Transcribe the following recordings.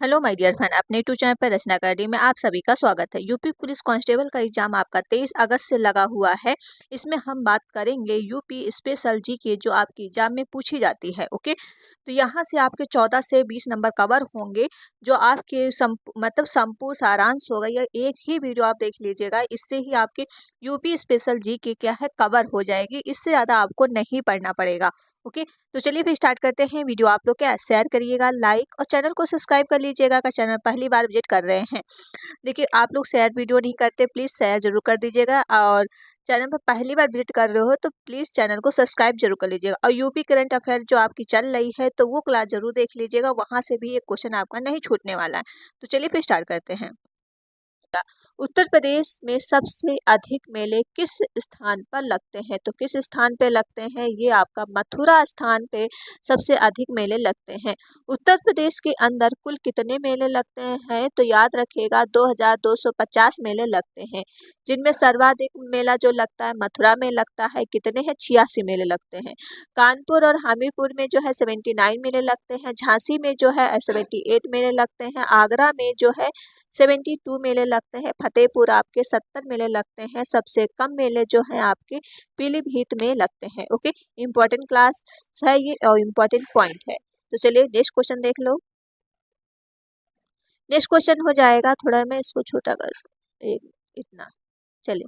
Hello my dear friend, अपने YouTube channel पर रचना academy में आप सभी का स्वागत है। यूपी पुलिस कांस्टेबल का एग्जाम आपका 23 अगस्त से लगा हुआ है। इसमें हम बात करेंगे यूपी स्पेशल जीके जो आपकी एग्जाम में पूछी जाती है। ओके, तो यहाँ से आपके 14 से 20 नंबर कवर होंगे जो आपके संपूर्ण सारांश होगा। यह एक ही वीडियो आप देख लीजिएगा, इससे ही आपकी यूपी स्पेशल जीके क्या है कवर हो जाएगी। इससे ज़्यादा आपको नहीं पढ़ना पड़ेगा। ओके, तो चलिए फिर स्टार्ट करते हैं। वीडियो आप लोग क्या शेयर करिएगा, लाइक और चैनल को सब्सक्राइब कर लीजिएगा अगर चैनल पहली बार विजिट कर रहे हैं। देखिए, आप लोग शेयर वीडियो नहीं करते, प्लीज़ शेयर जरूर कर दीजिएगा। और चैनल पर पहली बार विजिट कर रहे हो तो प्लीज़ चैनल को सब्सक्राइब जरूर कर लीजिएगा। और यूपी करंट अफेयर जो आपकी चल रही है तो वो क्लास जरूर देख लीजिएगा, वहाँ से भी एक क्वेश्चन आपका नहीं छूटने वाला है। तो चलिए फिर स्टार्ट करते हैं। उत्तर प्रदेश में सबसे अधिक मेले किस स्थान पर लगते हैं? तो किस स्थान पे लगते हैं? ये आपका मथुरा स्थान पे सबसे अधिक मेले लगते हैं। उत्तर प्रदेश के अंदर कुल कितने मेले लगते हैं? तो याद रखिएगा 2250 मेले लगते हैं, जिनमें सर्वाधिक मेला जो लगता है मथुरा में लगता है। कितने हैं? 86 मेले लगते हैं। कानपुर और हमीरपुर में जो है 79 मेले लगते हैं। झांसी में जो है 78 मेले लगते हैं। आगरा में जो है 72 मेले लगते हैं। फतेहपुर आपके 70 मेले लगते हैं। सबसे कम मेले जो हैं आपके पीलीभीत में लगते हैं। ओके, इम्पोर्टेंट क्लास है ये और इम्पोर्टेंट पॉइंट है। तो चलिए नेक्स्ट क्वेश्चन देख लो। नेक्स्ट क्वेश्चन हो जाएगा, थोड़ा मैं इसको छोटा कर इतना। चलिए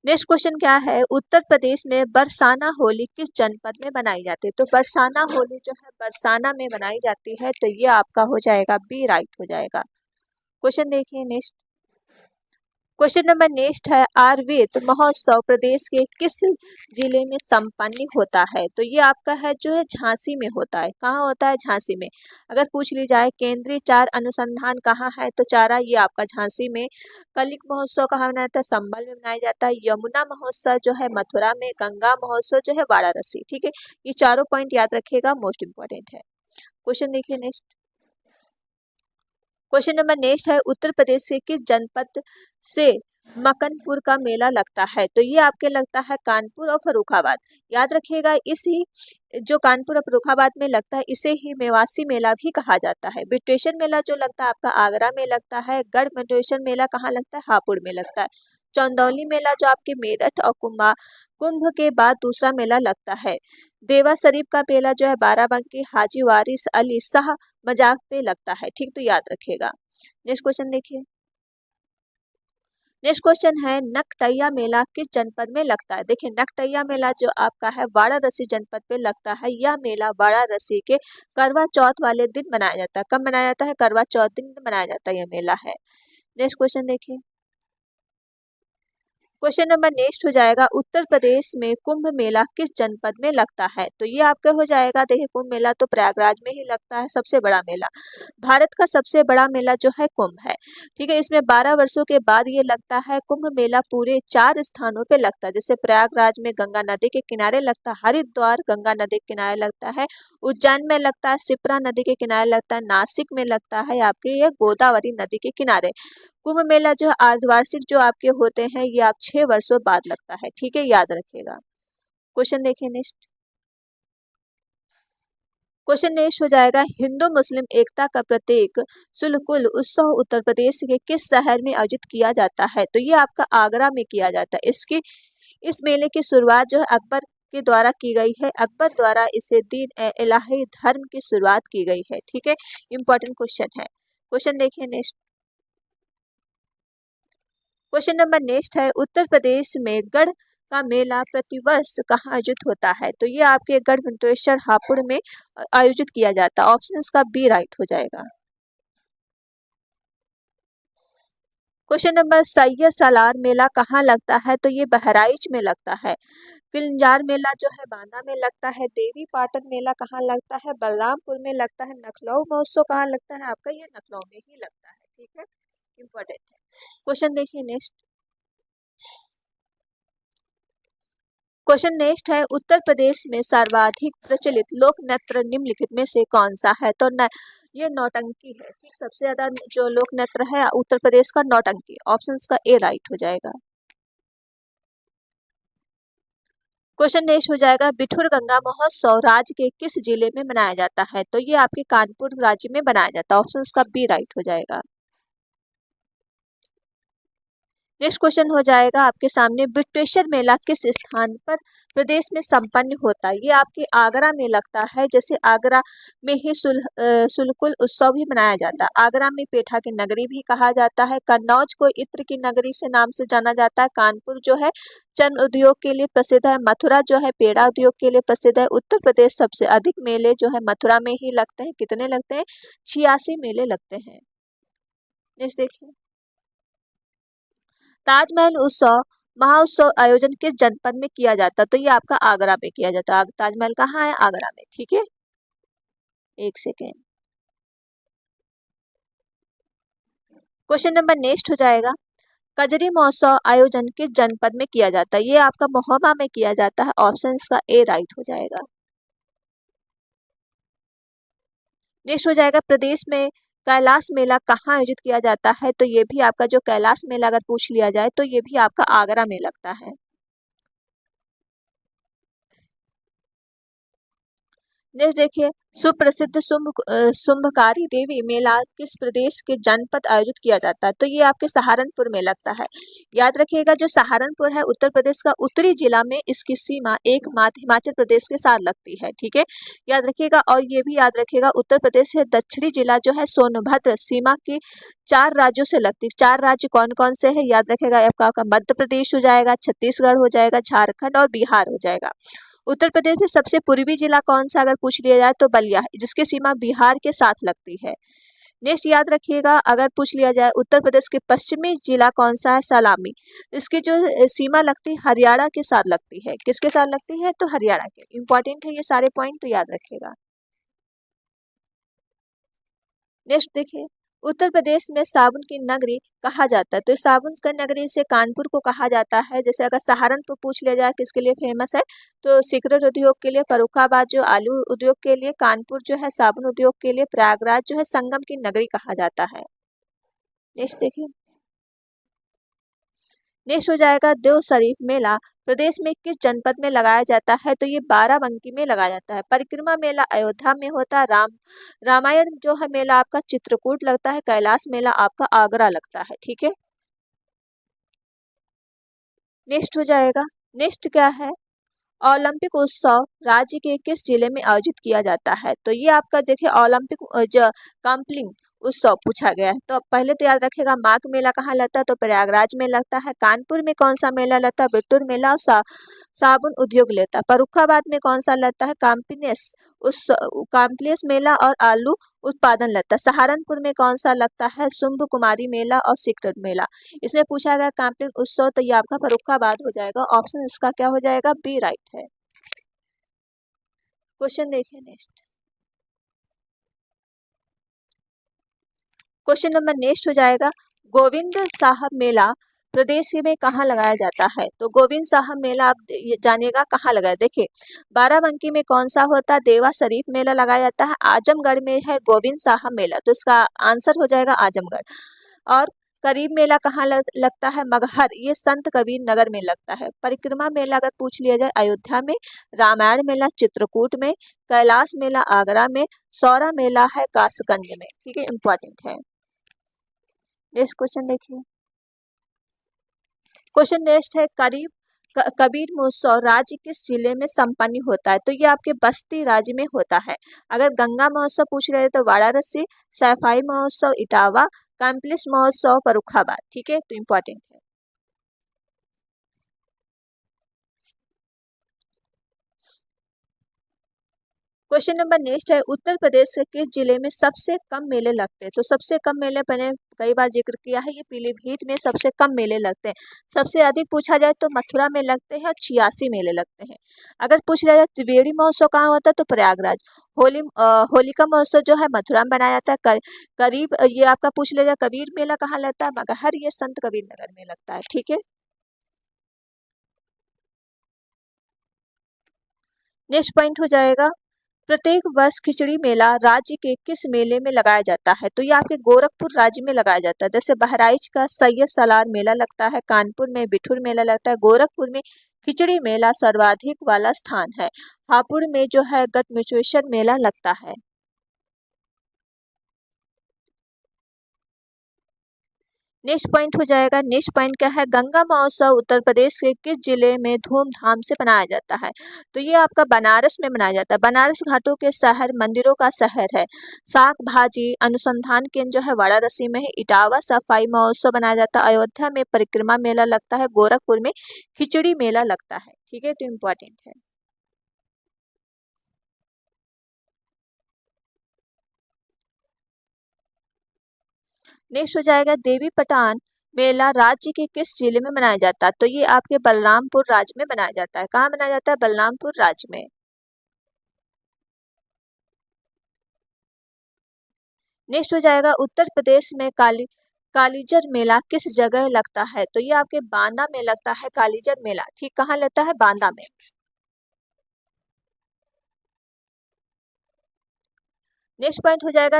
नेक्स्ट क्वेश्चन क्या है? उत्तर प्रदेश में बरसाना होली किस जनपद में बनाई जाती है? तो बरसाना होली जो है बरसाना में बनाई जाती है, तो ये आपका हो जाएगा बी राइट हो जाएगा। क्वेश्चन देखिए नेक्स्ट। क्वेश्चन नंबर नेक्स्ट है, आयुर्वेद महोत्सव प्रदेश के किस जिले में संपन्न होता है? तो ये आपका है जो है झांसी में होता है। कहाँ होता है? झांसी में। अगर पूछ ली जाए केंद्रीय चार अनुसंधान कहाँ है, तो चारा ये आपका झांसी में। कलिक महोत्सव कहाँ मनाया जाता है? संभल में मनाया जाता है। यमुना महोत्सव जो है मथुरा में। गंगा महोत्सव जो है वाराणसी। ठीक है, ये चारों पॉइंट याद रखिएगा, मोस्ट इंपॉर्टेंट है। क्वेश्चन देखिए नेक्स्ट। क्वेश्चन नंबर नेक्स्ट है, उत्तर प्रदेश के किस जनपद से मकनपुर का मेला लगता है? तो ये आपके लगता है कानपुर और फर्रुखाबाद। याद रखिएगा, इसी जो कानपुर और फर्रुखाबाद में लगता है इसे ही मेवासी मेला भी कहा जाता है। बिट्वेशन मेला जो लगता है आपका आगरा में लगता है। गढ़ बिट्वेशन मेला कहाँ लगता है? हापुड़ में लगता है। चंदौली मेला जो आपके मेरठ और कुंभ के बाद दूसरा मेला लगता है। देवा शरीफ का मेला जो है बाराबंकी हाजी वारिस अली शाह मजाक पे लगता है। ठीक, तो याद रखिएगा। नेक्स्ट क्वेश्चन देखिए। नेक्स्ट क्वेश्चन है, नकटैया मेला किस जनपद में लगता है? देखिए, नकटैया मेला जो आपका है वाराणसी जनपद पे लगता है। यह मेला वाराणसी के करवा चौथ वाले दिन मनाया जाता है। कब मनाया जाता है? करवा चौथ दिन मनाया जाता है यह मेला है। नेक्स्ट क्वेश्चन देखिए। क्वेश्चन नंबर नेक्स्ट हो जाएगा, उत्तर प्रदेश में कुंभ मेला किस जनपद में लगता है? तो ये आपका हो जाएगा, देखिए कुंभ मेला तो प्रयागराज में ही लगता है, सबसे बड़ा मेला। भारत का सबसे बड़ा मेला जो है कुंभ है। ठीक है, इसमें 12 वर्षों के बाद ये लगता है। कुंभ मेला पूरे 4 स्थानों पे लगता है, जैसे प्रयागराज में गंगा नदी के किनारे लगता है, हरिद्वार गंगा नदी के किनारे लगता है, उज्जैन में लगता है, शिप्रा नदी के किनारे लगता है, नासिक में लगता है आपके ये गोदावरी नदी के किनारे। कुंभ मेला जो है अर्धवार्षिक जो आपके होते हैं ये आप 6 वर्षों बाद लगता है। ठीक है, याद रखिएगा। क्वेश्चन देखिए नेक्स्ट। क्वेश्चन नेक्स्ट हो जाएगा, हिंदू मुस्लिम एकता का प्रतीक सुलकुल उत्सव उत्तर प्रदेश के किस शहर में आयोजित किया जाता है? तो ये आपका आगरा में किया जाता है। इस मेले की शुरुआत जो है अकबर के द्वारा की गई है। अकबर द्वारा इसे दीन इलाही धर्म की शुरुआत की गई है। ठीक है, इंपॉर्टेंट क्वेश्चन है। क्वेश्चन देखिए नेक्स्ट। क्वेश्चन नंबर नेक्स्ट है, उत्तर प्रदेश में गढ़ का मेला प्रतिवर्ष कहाँ आयोजित होता है? तो ये आपके गढ़ घंटेश्वर हापुड़ में आयोजित किया जाता है। ऑप्शन का बी राइट हो जाएगा। क्वेश्चन नंबर, सैयद सालार मेला कहाँ लगता है? तो ये बहराइच में लगता है। किलंजार मेला जो है बांदा में लगता है। देवी पाटन मेला कहाँ लगता है? बलरामपुर में लगता है। लखनऊ महोत्सव कहाँ लगता है आपका? ये लखनऊ में ही लगता है। ठीक है, इंपॉर्टेंट है। क्वेश्चन देखिए नेक्स्ट। क्वेश्चन नेक्स्ट है, उत्तर प्रदेश में सर्वाधिक प्रचलित लोक नृत्य निम्नलिखित में से कौन सा है? तो ये नौटंकी है। ठीक, सबसे ज्यादा जो लोक नृत्य है उत्तर प्रदेश का नौटंकी। ऑप्शंस का ए राइट हो जाएगा। क्वेश्चन नेक्स्ट हो जाएगा, बिठूर गंगा महोत्सव राज्य के किस जिले में मनाया जाता है? तो ये आपके कानपुर राज्य में मनाया जाता है। ऑप्शन का बी राइट हो जाएगा। नेक्स्ट क्वेश्चन हो जाएगा आपके सामने, बिट्वेश्वर मेला किस स्थान पर प्रदेश में संपन्न होता है? ये आपके आगरा में लगता है। जैसे आगरा में ही सुलकुल उत्सव भी मनाया जाता है। आगरा में पेठा की नगरी भी कहा जाता है। कन्नौज को इत्र की नगरी से नाम से जाना जाता है। कानपुर जो है चंद उद्योग के लिए प्रसिद्ध है। मथुरा जो है पेड़ा उद्योग के लिए प्रसिद्ध है। उत्तर प्रदेश सबसे अधिक मेले जो है मथुरा में ही लगते हैं। कितने लगते हैं? 86 मेले लगते हैं। नेक्स्ट देखिए, ताजमहल उत्सव महोत्सव आयोजन किस जनपद में किया जाता है? तो ये आपका आगरा में किया जाता है। ताजमहल कहाँ है? आगरा में। ठीक है, एक सेकेंड। क्वेश्चन नंबर नेक्स्ट हो जाएगा, कजरी महोत्सव आयोजन किस जनपद में किया जाता है? ये आपका महोबा में किया जाता है। ऑप्शन का ए राइट हो जाएगा। नेक्स्ट हो जाएगा, प्रदेश में कैलाश मेला कहाँ आयोजित किया जाता है? तो ये भी आपका जो कैलाश मेला अगर पूछ लिया जाए तो ये भी आपका आगरा में लगता है। नेक्स्ट देखिए, सुप्रसिद्ध शुंभकारी देवी मेला किस प्रदेश के जनपद आयोजित किया जाता है? तो ये आपके सहारनपुर में लगता है। याद रखिएगा, जो सहारनपुर है उत्तर प्रदेश का उत्तरी जिला में, इसकी सीमा एकमात्र हिमाचल प्रदेश के साथ लगती है। ठीक है, याद रखिएगा। और ये भी याद रखिएगा, उत्तर प्रदेश से दक्षिणी जिला जो है सोनभद्र सीमा की 4 राज्यों से लगती है। 4 राज्य कौन कौन से है? याद रखेगा, आपका मध्य प्रदेश हो जाएगा, छत्तीसगढ़ हो जाएगा, झारखंड और बिहार हो जाएगा। उत्तर प्रदेश में सबसे पूर्वी जिला कौन सा अगर पूछ लिया जाए तो बलिया है, जिसकी सीमा बिहार के साथ लगती है। नेक्स्ट याद रखिएगा, अगर पूछ लिया जाए उत्तर प्रदेश के पश्चिमी जिला कौन सा है? सलामी। इसकी जो सीमा लगती है हरियाणा के साथ लगती है। किसके साथ लगती है? तो हरियाणा के। इंपॉर्टेंट है ये सारे पॉइंट, तो याद रखिएगा। नेक्स्ट देखिए, उत्तर प्रदेश में साबुन की नगरी कहा जाता है। तो साबुन का नगरी से कानपुर को कहा जाता है। जैसे अगर सहारनपुर पूछ लिया जाए किसके लिए फेमस है, तो सिगरेट उद्योग के लिए, फर्रुखाबाद जो आलू उद्योग के लिए, कानपुर जो है साबुन उद्योग के लिए, प्रयागराज जो है संगम की नगरी कहा जाता है। नेक्स्ट देखिए, नेक्स्ट हो जाएगा, देव शरीफ मेला प्रदेश में किस जनपद में लगाया जाता है? तो ये बाराबंकी में लगाया जाता है। परिक्रमा मेला अयोध्या में होता है। रामायण जो है मेला आपका चित्रकूट लगता है। कैलाश मेला आपका आगरा लगता है। ठीक है, नेक्स्ट हो जाएगा, नेक्स्ट क्या है, ओलंपिक उत्सव राज्य के किस जिले में आयोजित किया जाता है? तो ये आपका देखिए ओलंपिक जो काम्पलिंग उत्सव पूछा गया है। तो पहले तो याद रखेगा, माघ मेला कहाँ लगता है? तो प्रयागराज में लगता है। कानपुर में कौन सा मेला लगता है? बिट्टूर मेला। और साबुन उद्योग लेता है। फर्रुखाबाद में कौन सा लगता है? काम्प्लेस मेला और आलू उत्पादन लगता है। सहारनपुर में कौन सा लगता है? शुंभ कुमारी मेला और सिकरट मेला। इसमें पूछा गया काम्पलिंग उत्सव, तो ये आपका फर्रुखाबाद हो जाएगा। ऑप्शन इसका क्या हो जाएगा? बी राइट है। क्वेश्चन देखिए नेक्स्ट, क्वेश्चन नंबर नेक्स्ट हो जाएगा, गोविंद साहब मेला प्रदेश में कहाँ लगाया जाता है? तो गोविंद साहब मेला आप ये जानिएगा कहाँ लगाया। देखिए, बाराबंकी में कौन सा होता है? देवा शरीफ मेला लगाया जाता है। आजमगढ़ में है गोविंद साहब मेला, तो इसका आंसर हो जाएगा आजमगढ़। और करीब मेला कहाँ लगता है? मगहर, ये संत कबीर नगर में लगता है। परिक्रमा मेला अगर पूछ लिया जाए अयोध्या में। रामायण मेला चित्रकूट में। कैलाश मेला आगरा में। सौरा मेला है कासगंज में। ठीक है, इंपॉर्टेंट है। नेक्स्ट क्वेश्चन देखिए, क्वेश्चन नेक्स्ट है, कबीर महोत्सव राज्य किस जिले में संपन्न होता है? तो ये आपके बस्ती राज्य में होता है। अगर गंगा महोत्सव पूछ रहे तो वाराणसी, सैफाई महोत्सव इटावा, काम्प्लेस महोत्सव फर्रुखाबाद। ठीक है, तो इम्पोर्टेंट है। क्वेश्चन नंबर नेक्स्ट है, उत्तर प्रदेश के किस जिले में सबसे कम मेले लगते हैं? तो सबसे कम मेले मैंने कई बार जिक्र किया है, ये पीलीभीत में सबसे कम मेले लगते हैं। सबसे अधिक पूछा जाए तो मथुरा में लगते हैं और 86 मेले लगते हैं। अगर पूछ लिया जाए त्रिवेणी महोत्सव कहाँ होता है? तो प्रयागराज। होलिका महोत्सव जो है मथुरा में बनाया जाता है। करीब ये आपका पूछ लिया जाए कबीर मेला कहाँ लगता है? मगहर, ये संत कबीर नगर में लगता है। ठीक है, नेक्स्ट पॉइंट हो जाएगा, प्रत्येक वर्ष खिचड़ी मेला राज्य के किस मेले में लगाया जाता है? तो ये आपके गोरखपुर राज्य में लगाया जाता है। जैसे बहराइच का सैयद सालार मेला लगता है, कानपुर में बिठूर मेला लगता है, गोरखपुर में खिचड़ी मेला सर्वाधिक वाला स्थान है। हापुड़ में जो है गटमुचेश्वर मेला लगता है। नेक्स्ट पॉइंट हो जाएगा, नेक्स्ट पॉइंट क्या है, गंगा महोत्सव उत्तर प्रदेश के किस जिले में धूमधाम से मनाया जाता है? तो ये आपका बनारस में मनाया जाता है। बनारस घाटों के शहर, मंदिरों का शहर है। शाक भाजी अनुसंधान केंद्र जो है वाराणसी में है। इटावा सफाई महोत्सव मनाया जाता है। अयोध्या में परिक्रमा मेला लगता है। गोरखपुर में खिचड़ी मेला लगता है। ठीक है, तो इम्पोर्टेंट है। नेक्स्ट हो जाएगा, देवी पटान मेला राज्य के किस जिले में मनाया जाता है? तो ये आपके बलरामपुर राज्य में मनाया जाता है। कहाँ मनाया जाता है? बलरामपुर राज्य में। नेक्स्ट हो जाएगा, उत्तर प्रदेश में कालीजर मेला किस जगह लगता है? तो ये आपके बांदा में लगता है कालीजर मेला। ठीक, कहाँ लगता है? बांदा में। नेक्स्ट पॉइंट हो जाएगा,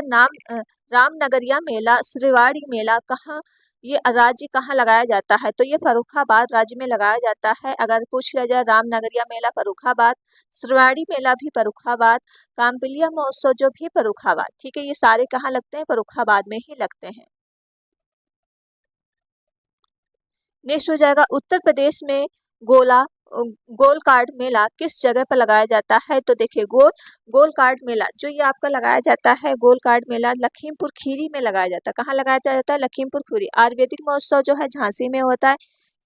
रामनगरिया मेला, श्रीवाड़ी मेला कहाँ, ये राज्य कहाँ लगाया जाता है? तो ये फर्रुखाबाद राज्य में लगाया जाता है। अगर पूछ लिया जाए रामनगरिया मेला फर्रुखाबाद, श्रीवाड़ी मेला भी फर्रुखाबाद, कामपिलिया महोत्सव जो भी फर्रुखाबाद। ठीक है, ये सारे कहाँ लगते हैं? फर्रुखाबाद में ही लगते हैं। नेक्स्ट हो जाएगा, उत्तर प्रदेश में गोला गोल कार्ड मेला किस जगह पर लगाया जाता है? तो देखिए, गोल कार्ड मेला जो ये आपका लगाया जाता है, गोल कार्ड मेला लखीमपुर खीरी में लगाया जाता है। कहाँ लगाया जाता है? लखीमपुर खीरी। आयुर्वेदिक महोत्सव जो है झांसी में होता है।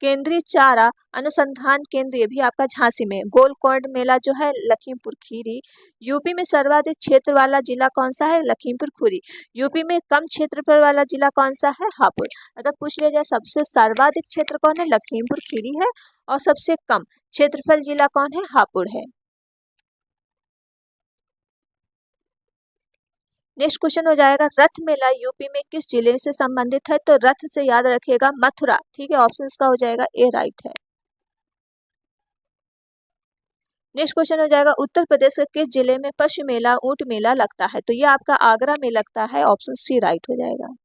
केंद्रीय चारा अनुसंधान केंद्र ये भी आपका झांसी में। गोल कार्ड मेला जो है लखीमपुर खीरी। यूपी में सर्वाधिक क्षेत्र वाला जिला कौन सा है? लखीमपुर खीरी। यूपी में कम क्षेत्रफल वाला जिला कौन सा है? हापुड़। अगर पूछ लिया जाए सबसे सर्वाधिक क्षेत्र कौन है? लखीमपुर खीरी है। और सबसे कम क्षेत्रफल जिला कौन है? हापुड़ है। नेक्स्ट क्वेश्चन हो जाएगा, रथ मेला यूपी में किस जिले से संबंधित है? तो रथ से याद रखिएगा मथुरा। ठीक है, ऑप्शन का हो जाएगा ए राइट है। नेक्स्ट क्वेश्चन हो जाएगा, उत्तर प्रदेश के किस जिले में पशु मेला ऊंट मेला लगता है? तो ये आपका आगरा में लगता है। ऑप्शन सी राइट हो जाएगा।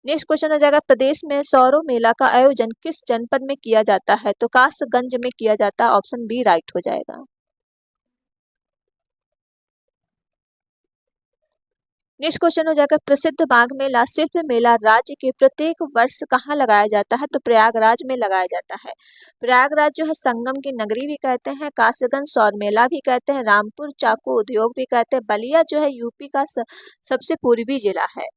नेक्स्ट क्वेश्चन हो जाएगा, प्रदेश में सौरों मेला का आयोजन किस जनपद में किया जाता है? तो कासगंज में किया जाता है। ऑप्शन बी राइट हो जाएगा। नेक्स्ट क्वेश्चन हो जाएगा, प्रसिद्ध माघ मेला शिल्प मेला राज्य के प्रत्येक वर्ष कहाँ लगाया जाता है? तो प्रयागराज में लगाया जाता है। प्रयागराज जो है संगम की नगरी भी कहते हैं। कासगंज सौर मेला भी कहते हैं। रामपुर चाकू उद्योग भी कहते हैं। बलिया जो है यूपी का सबसे पूर्वी जिला है।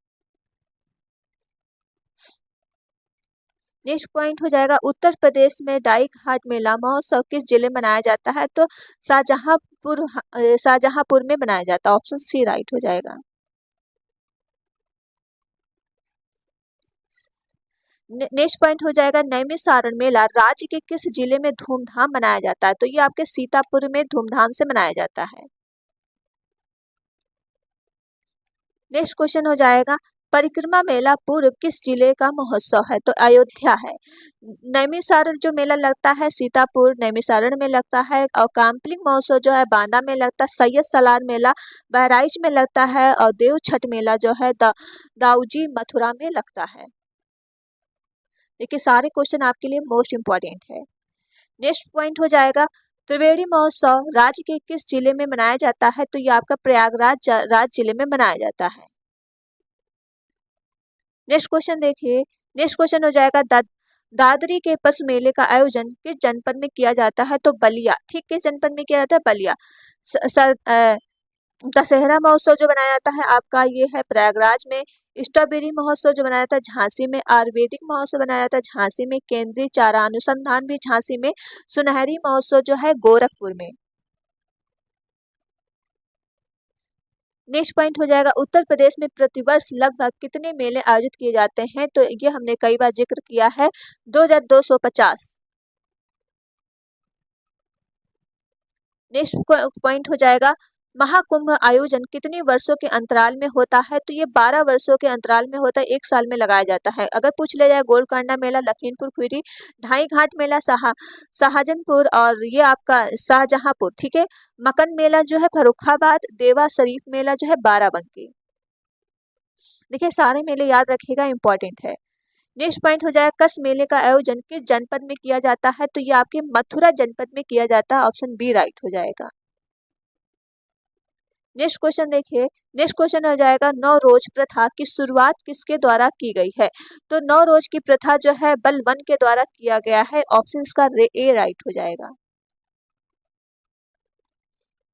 नेक्स्ट पॉइंट हो जाएगा, उत्तर प्रदेश में डाई घाट मेला महोत्सव किस जिले में मनाया जाता है? तो शाहजहांपुर में मनाया जाता है। ऑप्शन सी राइट हो जाएगा। नेक्स्ट पॉइंट हो जाएगा, नैमिषारण मेला राज्य के किस जिले में धूमधाम मनाया जाता है? तो ये आपके सीतापुर में धूमधाम से मनाया जाता है। नेक्स्ट क्वेश्चन हो जाएगा, परिक्रमा मेला पूर्व किस जिले का महोत्सव है? तो अयोध्या है। नैमिषारण जो मेला लगता है सीतापुर नैमिषारण में लगता है। और काम्पलिंग महोत्सव जो है बांदा में लगता है। सैयद सलार मेला बहराइच में लगता है। और देव छठ मेला जो है दाऊजी मथुरा में लगता है। देखिए, सारे क्वेश्चन आपके लिए मोस्ट इंपॉर्टेंट है। नेक्स्ट पॉइंट हो जाएगा, त्रिवेणी महोत्सव राज्य के किस जिले में मनाया जाता है? तो ये आपका प्रयागराज राज्य जिले में मनाया जाता है। नेक्स्ट क्वेश्चन देखिए, नेक्स्ट क्वेश्चन हो जाएगा, दादरी के पशु मेले का आयोजन किस जनपद में किया जाता है? तो बलिया। ठीक, किस जनपद में किया जाता है? बलिया। दशहरा महोत्सव जो बनाया जाता है आपका ये है प्रयागराज में। स्ट्रॉबेरी महोत्सव जो बनाया जाता है झांसी में। आयुर्वेदिक महोत्सव बनाया जाता है झांसी में। केंद्रीय चारा अनुसंधान भी झांसी में। सुनहरी महोत्सव जो है गोरखपुर में। नेक्स्ट पॉइंट हो जाएगा, उत्तर प्रदेश में प्रतिवर्ष लगभग कितने मेले आयोजित किए जाते हैं? तो ये हमने कई बार जिक्र किया है, 2250। नेक्स्ट पॉइंट हो जाएगा, महाकुंभ आयोजन कितने वर्षों के अंतराल में होता है? तो ये 12 वर्षों के अंतराल में होता है। एक साल में लगाया जाता है। अगर पूछ लिया जाए गोलकांडा मेला लखीमपुर खीरी, ढाई घाट मेला शाहजहांपुर और ये आपका शाहजहांपुर। ठीक है, मकन मेला जो है फर्रुखाबाद, देवा शरीफ मेला जो है बाराबंकी। देखिए, सारे मेले याद रखिएगा, इंपॉर्टेंट है। नेक्स्ट पॉइंट हो जाएगा कस मेले का आयोजन किस जनपद में किया जाता है, तो ये आपके मथुरा जनपद में किया जाता है, ऑप्शन बी राइट हो जाएगा। नेक्स्ट क्वेश्चन देखिए, नेक्स्ट क्वेश्चन हो जाएगा नौ रोज प्रथा की शुरुआत किसके द्वारा की गई है, तो नौ रोज की प्रथा जो है बलबन के द्वारा किया गया है, ऑप्शन का ए राइट हो जाएगा।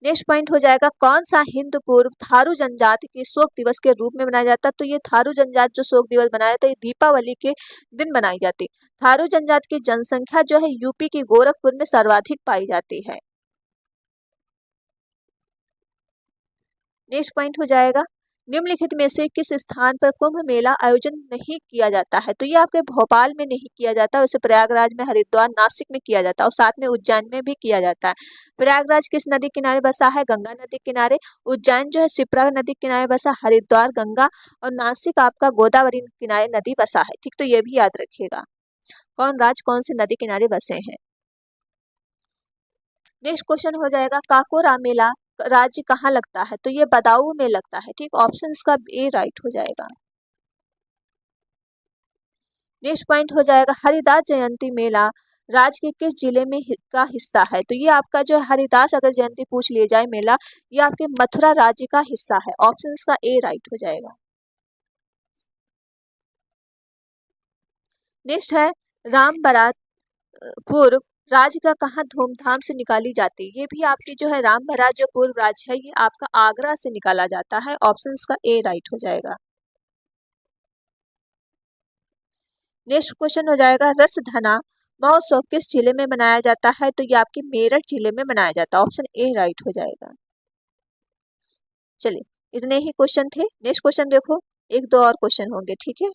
नेक्स्ट पॉइंट हो जाएगा कौन सा हिंदू पूर्व थारू जनजाति के शोक दिवस के रूप में मनाया जाता है, तो ये थारू जनजाति जो शोक दिवस मनाया जाता है ये दीपावली के दिन मनाई जाती है। थारू जनजाति की जनसंख्या जो है यूपी के गोरखपुर में सर्वाधिक पाई जाती है। नेक्स्ट पॉइंट हो जाएगा निम्नलिखित में से किस स्थान पर कुंभ मेला आयोजन नहीं किया जाता है, तो ये आपके भोपाल में नहीं किया जाता, उसे प्रयागराज में, हरिद्वार, नासिक में किया जाता है और साथ में उज्जैन में भी किया जाता है। प्रयागराज किस नदी किनारे बसा है, गंगा नदी किनारे। उज्जैन जो है शिप्रा नदी किनारे बसा, हरिद्वार गंगा और नासिक आपका गोदावरी किनारे नदी बसा है। ठीक, तो ये भी याद रखिएगा कौन राज्य कौन से नदी किनारे बसे हैं। नेक्स्ट क्वेश्चन हो जाएगा काकोरा मेला राज्य कहाँ लगता है, तो ये बदायूं में लगता है। ठीक, ऑप्शंस का ए राइट हो जाएगा। नेक्स्ट पॉइंट हो जाएगा हरिदास जयंती मेला राज्य के किस जिले में का हिस्सा है, तो ये आपका जो हरिदास अगर जयंती पूछ लिए जाए मेला, ये आपके मथुरा राज्य का हिस्सा है, ऑप्शंस का ए राइट हो जाएगा। नेक्स्ट है राम बारात पूर्व राज्य का कहाँ धूमधाम से निकाली जाती है, ये भी आपकी जो है राम बारात जो पूर्व राज्य है ये आपका आगरा से निकाला जाता है, ऑप्शंस का ए राइट हो जाएगा। नेक्स्ट क्वेश्चन हो जाएगा रसधना महोत्सव किस जिले में मनाया जाता है, तो ये आपके मेरठ जिले में मनाया जाता है, ऑप्शन ए राइट हो जाएगा। चलिए इतने ही क्वेश्चन थे। नेक्स्ट क्वेश्चन देखो, एक दो और क्वेश्चन होंगे, ठीक है।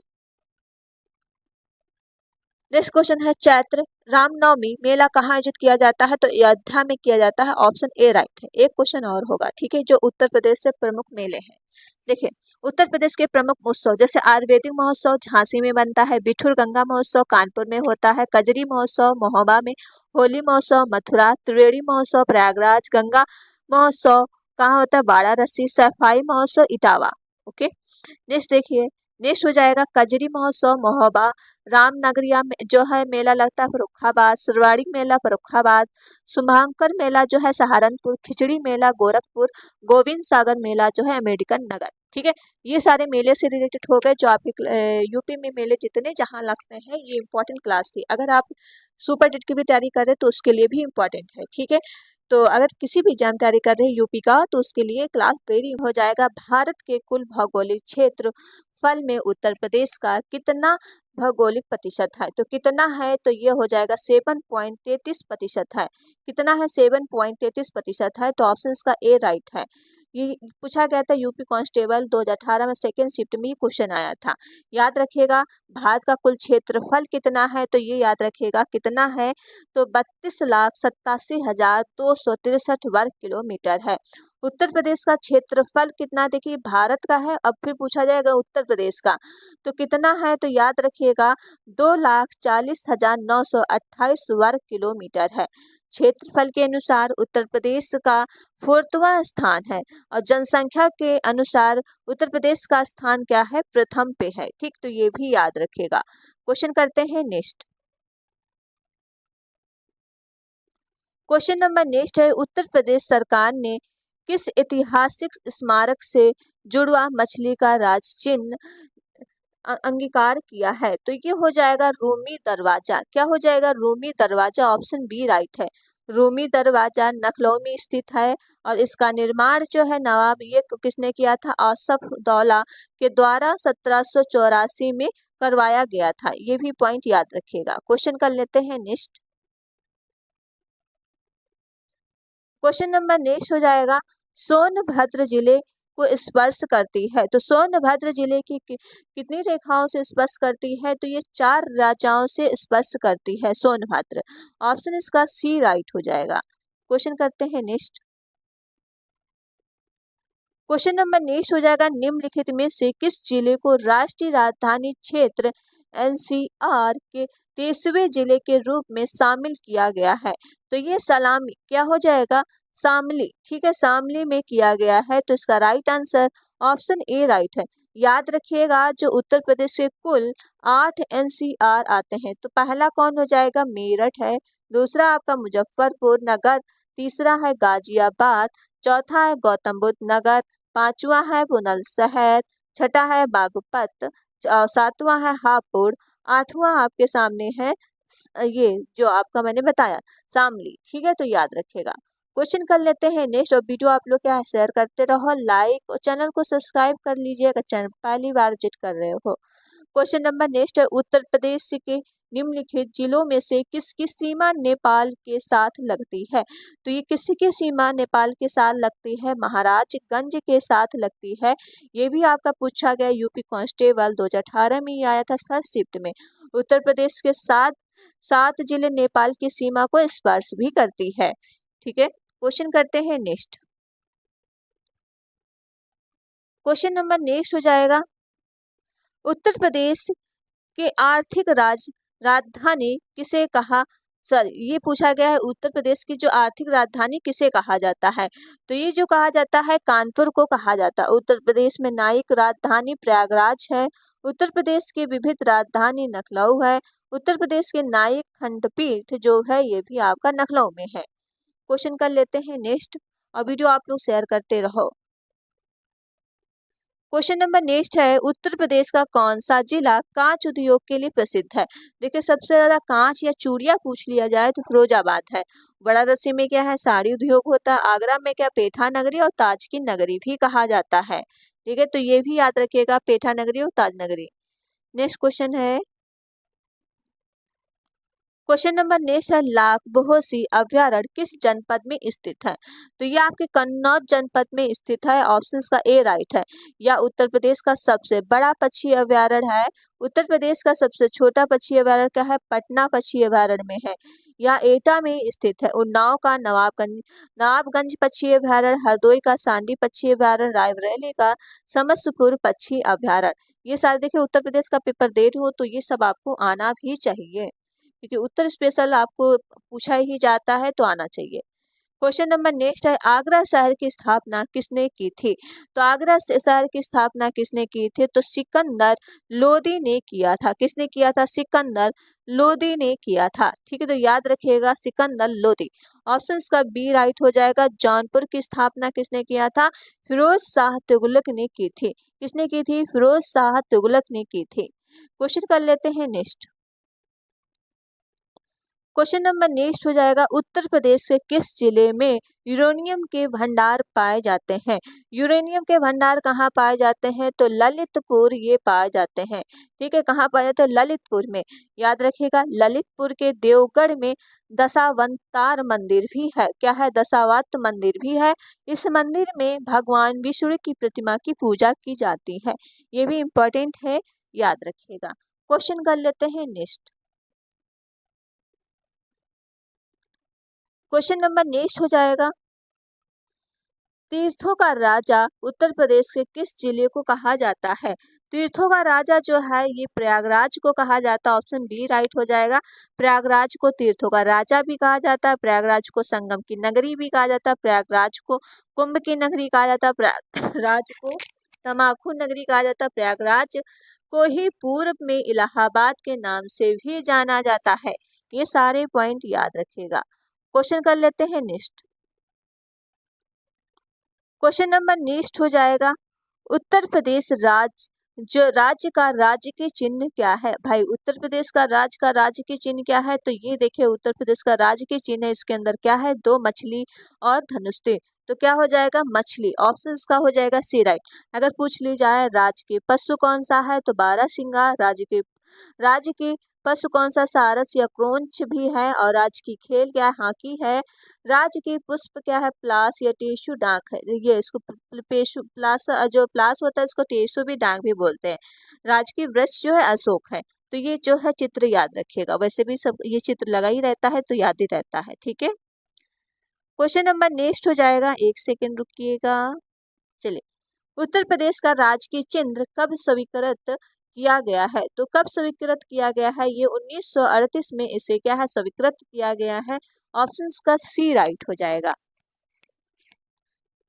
नेक्स्ट क्वेश्चन है चैत्र रामनवमी मेला कहाँ आयोजित किया जाता है, तो अयोध्या में किया जाता है, ऑप्शन ए राइट है। एक क्वेश्चन और होगा, ठीक है, जो उत्तर प्रदेश से प्रमुख मेले हैं। देखिए उत्तर प्रदेश के प्रमुख उत्सव जैसे आयुर्वेदिक महोत्सव झांसी में बनता है, बिठूर गंगा महोत्सव कानपुर में होता है, कजरी महोत्सव महोबा में, होली महोत्सव मथुरा, त्रिवेणी महोत्सव प्रयागराज, गंगा महोत्सव कहाँ होता है वाराणसी, सफाई महोत्सव इटावा। ओके, नेक्स्ट देखिए, नेक्स्ट हो जाएगा कजरी महोत्सव महोबा, रामनगरिया में जो है मेला लगता है फर्रुखाबाद, सुरवाड़ी मेला फर्रुखाबाद, शुभांकर मेला जो है सहारनपुर, खिचड़ी मेला गोरखपुर, गोविंद सागर मेला जो है अमेरिकन नगर। ठीक है, ये सारे मेले से रिलेटेड हो गए जो आपके यूपी में मेले जितने जहाँ लगते हैं, ये इंपॉर्टेंट क्लास थी। अगर आप सुपर टेट की भी तैयारी कर रहे तो उसके लिए भी इम्पोर्टेंट है। ठीक है, तो अगर किसी भी जानकारी कर रहे हैं यूपी का तो उसके लिए क्लास वेरी हो जाएगा। भारत के कुल भौगोलिक क्षेत्र फल में उत्तर प्रदेश का कितना भौगोलिक प्रतिशत है, तो कितना है, तो ये हो जाएगा 7.33% है। कितना है, 7.33% है, तो ऑप्शन का ए राइट है। ये पूछा गया था यूपी कांस्टेबल 2018 में सेकेंड शिफ्ट में ये क्वेश्चन आया था। याद रखिएगा भारत का कुल क्षेत्रफल कितना है, तो ये याद रखिएगा कितना है, तो 32,87,263 वर्ग किलोमीटर है। उत्तर प्रदेश का क्षेत्रफल कितना, देखिए भारत का है, अब फिर पूछा जाएगा उत्तर प्रदेश का तो कितना है, तो याद रखिएगा 2,40,928 वर्ग किलोमीटर है। क्षेत्रफल के अनुसार उत्तर प्रदेश का 4वां स्थान है और जनसंख्या के अनुसार उत्तर प्रदेश का स्थान क्या है, प्रथम पे है। ठीक, तो ये भी याद रखिएगा। क्वेश्चन करते हैं नेक्स्ट। क्वेश्चन नंबर नेक्स्ट है उत्तर प्रदेश सरकार ने किस ऐतिहासिक स्मारक से जुड़वा मछली का राज चिन्ह अंगीकार किया है, तो ये हो जाएगा रूमी दरवाजा। क्या हो जाएगा, रूमी दरवाजा, ऑप्शन बी राइट है। रूमी दरवाजा लखनऊ में स्थित है और इसका निर्माण जो है नवाब ये किसने किया था, आसफ दौला के द्वारा 1784 में करवाया गया था। ये भी पॉइंट याद रखिएगा। क्वेश्चन कर लेते हैं नेक्स्ट। क्वेश्चन नंबर नेक्स्ट हो जाएगा सोनभद्र जिले को स्पर्श करती है, तो सोनभद्र जिले की कितनी रेखाओं से स्पर्श करती है, तो ये 4 रेखाओं से स्पर्श करती है सोनभद्र। ऑप्शन इसका सी राइट हो जाएगा। क्वेश्चन करते हैं नेक्स्ट। क्वेश्चन नंबर नेक्स्ट हो जाएगा निम्नलिखित में से किस जिले को राष्ट्रीय राजधानी क्षेत्र एनसीआर के 23वें जिले के रूप में शामिल किया गया है, तो ये सलामी क्या हो जाएगा, शामली। ठीक है, शामली में किया गया है, तो इसका right answer option A right है। याद रखिएगा जो उत्तर प्रदेश के कुल 8 एनसीआर आते हैं। तो पहला कौन हो जाएगा, मेरठ है। दूसरा आपका मुजफ्फरपुर नगर, तीसरा है गाजियाबाद, चौथा है गौतम बुद्ध नगर, पांचवा है बुलंदशहर, छठा है बागपत, सातवां है हापुड़, आठवां आपके सामने है ये जो आपका मैंने बताया शामली। ठीक है, तो याद रखिएगा। क्वेश्चन कर लेते हैं नेक्स्ट। और वीडियो आप लोग क्या है शेयर करते रहो, लाइक और चैनल को सब्सक्राइब कर लीजिए अगर चैनल पहली बार विजिट कर रहे हो। क्वेश्चन नंबर नेक्स्ट है, उत्तर प्रदेश के निम्नलिखित जिलों में से किसकी सीमा नेपाल के साथ लगती है। तो ये किसी की सीमा नेपाल के साथ लगती है, महाराजगंज के साथ लगती है। ये भी आपका पूछा गया यूपी कांस्टेबल 2018 में, ये आया था फर्स्ट शिफ्ट में। उत्तर प्रदेश के सात सात जिले नेपाल की सीमा को स्पर्श भी करती है। ठीक है, क्वेश्चन करते हैं नेक्स्ट। क्वेश्चन नंबर नेक्स्ट हो जाएगा, उत्तर प्रदेश के आर्थिक राजधानी किसे कहा, सॉरी ये पूछा गया है उत्तर प्रदेश की जो आर्थिक राजधानी किसे कहा जाता है। तो ये जो कहा जाता है कानपुर को कहा जाता है। उत्तर प्रदेश में न्यायिक राजधानी प्रयागराज है। उत्तर प्रदेश की विविध राजधानी लखनऊ है। उत्तर प्रदेश के न्यायिक खंडपीठ जो है ये भी आपका लखनऊ में है। क्वेश्चन कर लेते हैं नेक्स्ट और वीडियो आप लोग शेयर करते रहो। क्वेश्चन नंबर नेक्स्ट है, उत्तर प्रदेश का कौन सा जिला कांच उद्योग के लिए प्रसिद्ध है। देखिए सबसे ज्यादा कांच या चूड़ियां पूछ लिया जाए तो फिरोजाबाद है। वाराणसी में क्या है, साड़ी उद्योग होता है। आगरा में क्या, पेठा नगरी और ताज की नगरी भी कहा जाता है। ठीक है, तो ये भी याद रखिएगा, पेठा नगरी और ताज नगरी। नेक्स्ट क्वेश्चन है, क्वेश्चन नंबर नेक्स्ट है, लाख बहोसी अभ्यारण्य किस जनपद में स्थित है। तो ये आपके कन्नौज जनपद में स्थित है। ऑप्शंस का ए राइट है। या उत्तर प्रदेश का सबसे बड़ा पक्षी अभ्यारण्य है। उत्तर प्रदेश का सबसे छोटा पक्षी अभ्यारण्य क्या है, पटना पक्षी अभ्यारण्य में है। या एटा में स्थित है। उन्नाव का नवाबगंज पक्षी अभ्यारण्य, हरदोई का सांडी पक्षी अभ्यारण्य, रायबरेली का समस्तपुर पक्षी अभ्यारण्य। ये सारे देखिए उत्तर प्रदेश का पेपर दे रही हो तो ये सब आपको आना भी चाहिए, क्योंकि उत्तर स्पेशल आपको पूछा ही जाता है तो आना चाहिए। क्वेश्चन नंबर नेक्स्ट है, आगरा शहर की स्थापना किसने की थी। तो आगरा शहर की स्थापना किसने की थी, तो सिकंदर लोदी ने किया था। किसने किया था, सिकंदर लोदी ने किया था। ठीक है, तो याद रखिएगा सिकंदर लोदी। ऑप्शंस का बी राइट हो जाएगा। जौनपुर की स्थापना किसने किया था, फिरोज शाह तुगलक ने की थी। किसने की थी, फिरोज शाह तुगलक ने की थी। क्वेश्चन कर लेते हैं नेक्स्ट। क्वेश्चन नंबर नेक्स्ट हो जाएगा, उत्तर प्रदेश के किस जिले में यूरेनियम के भंडार पाए जाते हैं। यूरेनियम के भंडार कहाँ पाए जाते हैं, तो ललितपुर ये पाए जाते हैं। ठीक है, कहाँ पाए जाते हैं, ललितपुर में। याद रखिएगा, ललितपुर के देवगढ़ में दशावतार मंदिर भी है। क्या है, दशावत मंदिर भी है। इस मंदिर में भगवान विष्णु की प्रतिमा की पूजा की जाती है। ये भी इम्पोर्टेंट है, याद रखिएगा। क्वेश्चन कर लेते हैं नेक्स्ट। क्वेश्चन नंबर नेक्स्ट हो जाएगा, तीर्थों का राजा उत्तर प्रदेश के किस जिले को कहा जाता है। तीर्थों का राजा जो है ये प्रयागराज को कहा जाता है। ऑप्शन बी राइट हो जाएगा। प्रयागराज को तीर्थों का राजा भी कहा जाता है, प्रयागराज को संगम की नगरी भी कहा जाता है, प्रयागराज को कुंभ की नगरी कहा जाता है, प्रयागराज को तमाखू नगरी कहा जाता है, प्रयागराज को ही पूर्व में इलाहाबाद के नाम से भी जाना जाता है। ये सारे पॉइंट याद रखिएगा। क्वेश्चन कर लेते हैं नेक्स्ट। क्वेश्चन नंबर नेक्स्ट हो जाएगा, उत्तर प्रदेश राज्य का राज्य की चिन्ह क्या है। भाई उत्तर प्रदेश का राज्य की चिन्ह क्या है, तो ये देखिए उत्तर प्रदेश का राज्य की चिन्ह है। इसके अंदर क्या है, दो मछली और धनुष थे। तो क्या हो जाएगा, मछली। ऑप्शंस का हो जाएगा सी राइट। अगर पूछ ली जाए राज्य के पशु कौन सा है, तो बारहसिंगा। राज्य के पशु कौन सा, सारस या क्रोंच भी है। और राज्य की खेल क्या है, हॉकी है। राज्य की पुष्प क्या है, प्लास या टेसु डाक है। ये इसको पेशु प्लास, जो प्लास होता है इसको टेसु भी डाक भी बोलते हैं। राज्य की वृक्ष जो है अशोक है। तो ये जो है चित्र याद रखिएगा, वैसे भी सब ये चित्र लगा ही रहता है तो याद ही रहता है। ठीक है, क्वेश्चन नंबर नेक्स्ट हो जाएगा, एक सेकेंड रुकिएगा। चलिए, उत्तर प्रदेश का राजकीय चिन्ह कब स्वीकृत किया गया है। तो कब स्वीकृत किया गया है, ये 1938 में इसे क्या है, स्वीकृत किया गया है। ऑप्शंस का सी राइट हो जाएगा।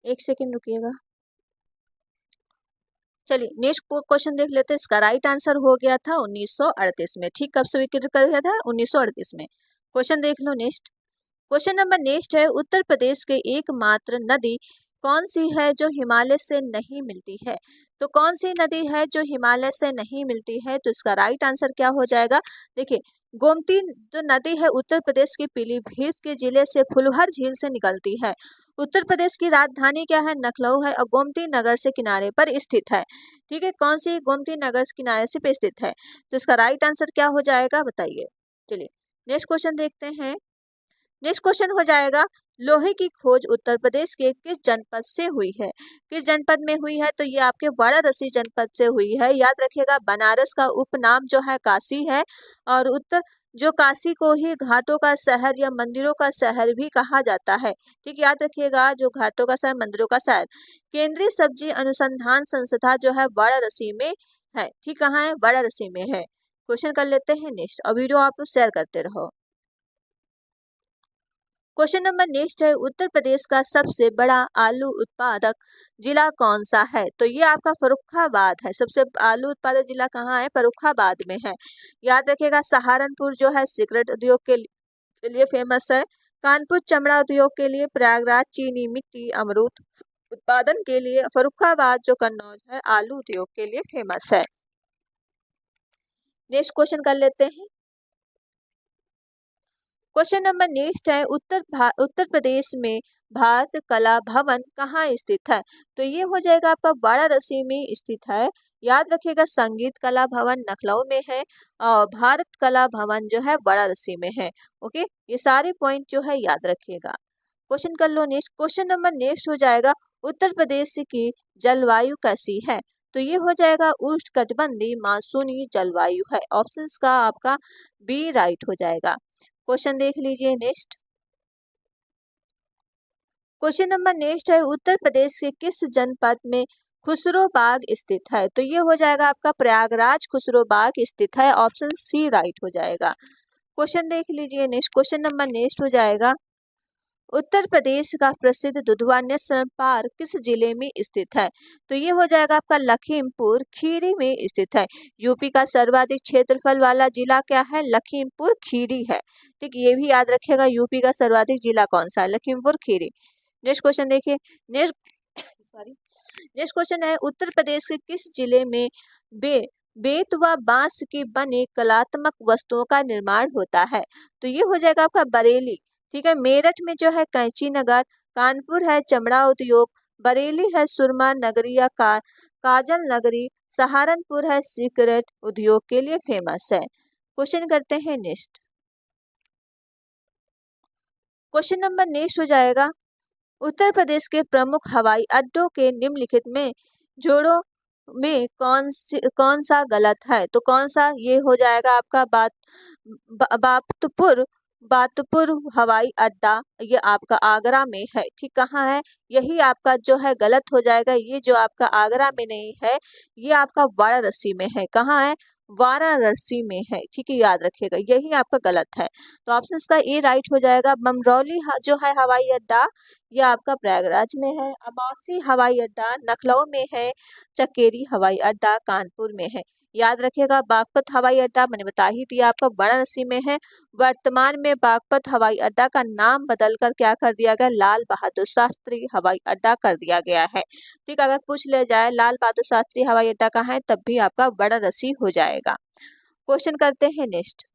एक सेकेंड रुकिएगा। चलिए नेक्स्ट क्वेश्चन देख लेते हैं। इसका राइट आंसर हो गया था 1938 में। ठीक, कब स्वीकृत कर दिया था? 1938 में। क्वेश्चन देख लो नेक्स्ट। क्वेश्चन नंबर नेक्स्ट है, उत्तर प्रदेश के एकमात्र नदी कौन सी है जो हिमालय से नहीं मिलती है? तो कौन सी नदी है जो हिमालय से नहीं मिलती है? तो इसका राइट आंसर क्या हो जाएगा? देखिए, गोमती जो नदी है उत्तर प्रदेश के पीलीभीत के जिले से फुलहर झील से निकलती है। उत्तर प्रदेश की राजधानी क्या है? लखनऊ है और गोमती नगर से किनारे पर स्थित है। ठीक है, कौन सी? गोमती नगर से किनारे से पे स्थित है। तो इसका राइट आंसर क्या हो जाएगा बताइए। चलिए नेक्स्ट क्वेश्चन देखते हैं। नेक्स्ट क्वेश्चन हो जाएगा, लोहे की खोज उत्तर प्रदेश के किस जनपद से हुई है? किस जनपद में हुई है? तो ये आपके वाराणसी जनपद से हुई है। याद रखिएगा, बनारस का उपनाम जो है काशी है और उत्तर जो काशी को ही घाटों का शहर या मंदिरों का शहर भी कहा जाता है। ठीक, याद रखिएगा, जो घाटों का शहर, मंदिरों का शहर। केंद्रीय सब्जी अनुसंधान संस्था जो है वाराणसी में है। ठीक, कहाँ है? वाराणसी में है। क्वेश्चन कर लेते हैं नेक्स्ट और वीडियो आप लोग शेयर करते रहो। क्वेश्चन नंबर नेक्स्ट है, उत्तर प्रदेश का सबसे बड़ा आलू उत्पादक जिला कौन सा है? तो ये आपका फर्रुखाबाद है। सबसे आलू उत्पादक जिला कहाँ है? फर्रुखाबाद में है। याद रखिएगा, सहारनपुर जो है सिगरेट उद्योग के लिए फेमस है। कानपुर चमड़ा उद्योग के लिए, प्रयागराज चीनी मिट्टी अमरूद उत्पादन के लिए, फर्रुखाबाद जो कन्नौज है आलू उद्योग के लिए फेमस है। नेक्स्ट क्वेश्चन कर लेते हैं। क्वेश्चन नंबर नेक्स्ट है, उत्तर प्रदेश में भारत कला भवन कहाँ स्थित है? तो ये हो जाएगा आपका वाराणसी में स्थित है। याद रखिएगा, संगीत कला भवन लखनऊ में है और भारत कला भवन जो है वाराणसी में है। ओके, ये सारे पॉइंट जो है याद रखिएगा। क्वेश्चन कर लो नेक्स्ट। क्वेश्चन नंबर नेक्स्ट हो जाएगा, उत्तर प्रदेश की जलवायु कैसी है? तो ये हो जाएगा उष्णकटिबंधीय मानसूनी जलवायु है। ऑप्शंस का आपका बी राइट हो जाएगा। क्वेश्चन देख लीजिए नेक्स्ट। क्वेश्चन नंबर नेक्स्ट है, उत्तर प्रदेश के किस जनपद में खुसरो बाग स्थित है? तो ये हो जाएगा आपका प्रयागराज खुसरो बाग स्थित है। ऑप्शन सी राइट हो जाएगा। क्वेश्चन देख लीजिए नेक्स्ट। क्वेश्चन नंबर नेक्स्ट हो जाएगा, उत्तर प्रदेश का प्रसिद्ध दुधवा नेशनल पार्क किस जिले में स्थित है? तो ये हो जाएगा आपका लखीमपुर खीरी में स्थित है। यूपी का सर्वाधिक क्षेत्रफल वाला जिला क्या है? लखीमपुर खीरी है। ठीक, ये भी याद रखिएगा, यूपी का सर्वाधिक जिला कौन सा है? लखीमपुर खीरी। नेक्स्ट क्वेश्चन देखिए। नेक्स्ट सॉरी नेक्स्ट क्वेश्चन है, उत्तर प्रदेश के किस जिले में बे बेत व बांस के बने कलात्मक वस्तुओं का निर्माण होता है? तो ये हो जाएगा आपका बरेली। ठीक है, मेरठ में जो है कैंची नगर, कानपुर है चमड़ा उद्योग, बरेली है सुरमा नगरी या काजल नगरी, सहारनपुर है सिगरेट उद्योग के लिए फेमस है। क्वेश्चन करते हैं नेक्स्ट। क्वेश्चन नंबर नेक्स्ट हो जाएगा, उत्तर प्रदेश के प्रमुख हवाई अड्डों के निम्नलिखित में जोड़ों में कौन सा गलत है? तो कौन सा? ये हो जाएगा आपका बातपुर बातपुर हवाई अड्डा, ये आपका आगरा में है। ठीक, कहाँ है? यही आपका जो है गलत हो जाएगा। ये जो आपका आगरा में नहीं है, ये आपका वाराणसी में है। कहाँ है? वाराणसी में है। ठीक है, याद रखिएगा, यही आपका गलत है। तो ऑप्शन का ए राइट हो जाएगा। बमरौली जो है हवाई अड्डा, ये आपका प्रयागराज में है। अबासी हवाई अड्डा लखनऊ में है। चकेरी हवाई अड्डा कानपुर में है। याद रखिएगा, बागपत हवाई अड्डा मैंने बता ही दिया आपका वाराणसी में है। वर्तमान में बागपत हवाई अड्डा का नाम बदलकर क्या कर दिया गया? लाल बहादुर शास्त्री हवाई अड्डा कर दिया गया है। ठीक, अगर पूछ लिया जाए लाल बहादुर शास्त्री हवाई अड्डा कहाँ है, तब भी आपका वाराणसी हो जाएगा। क्वेश्चन करते हैं नेक्स्ट।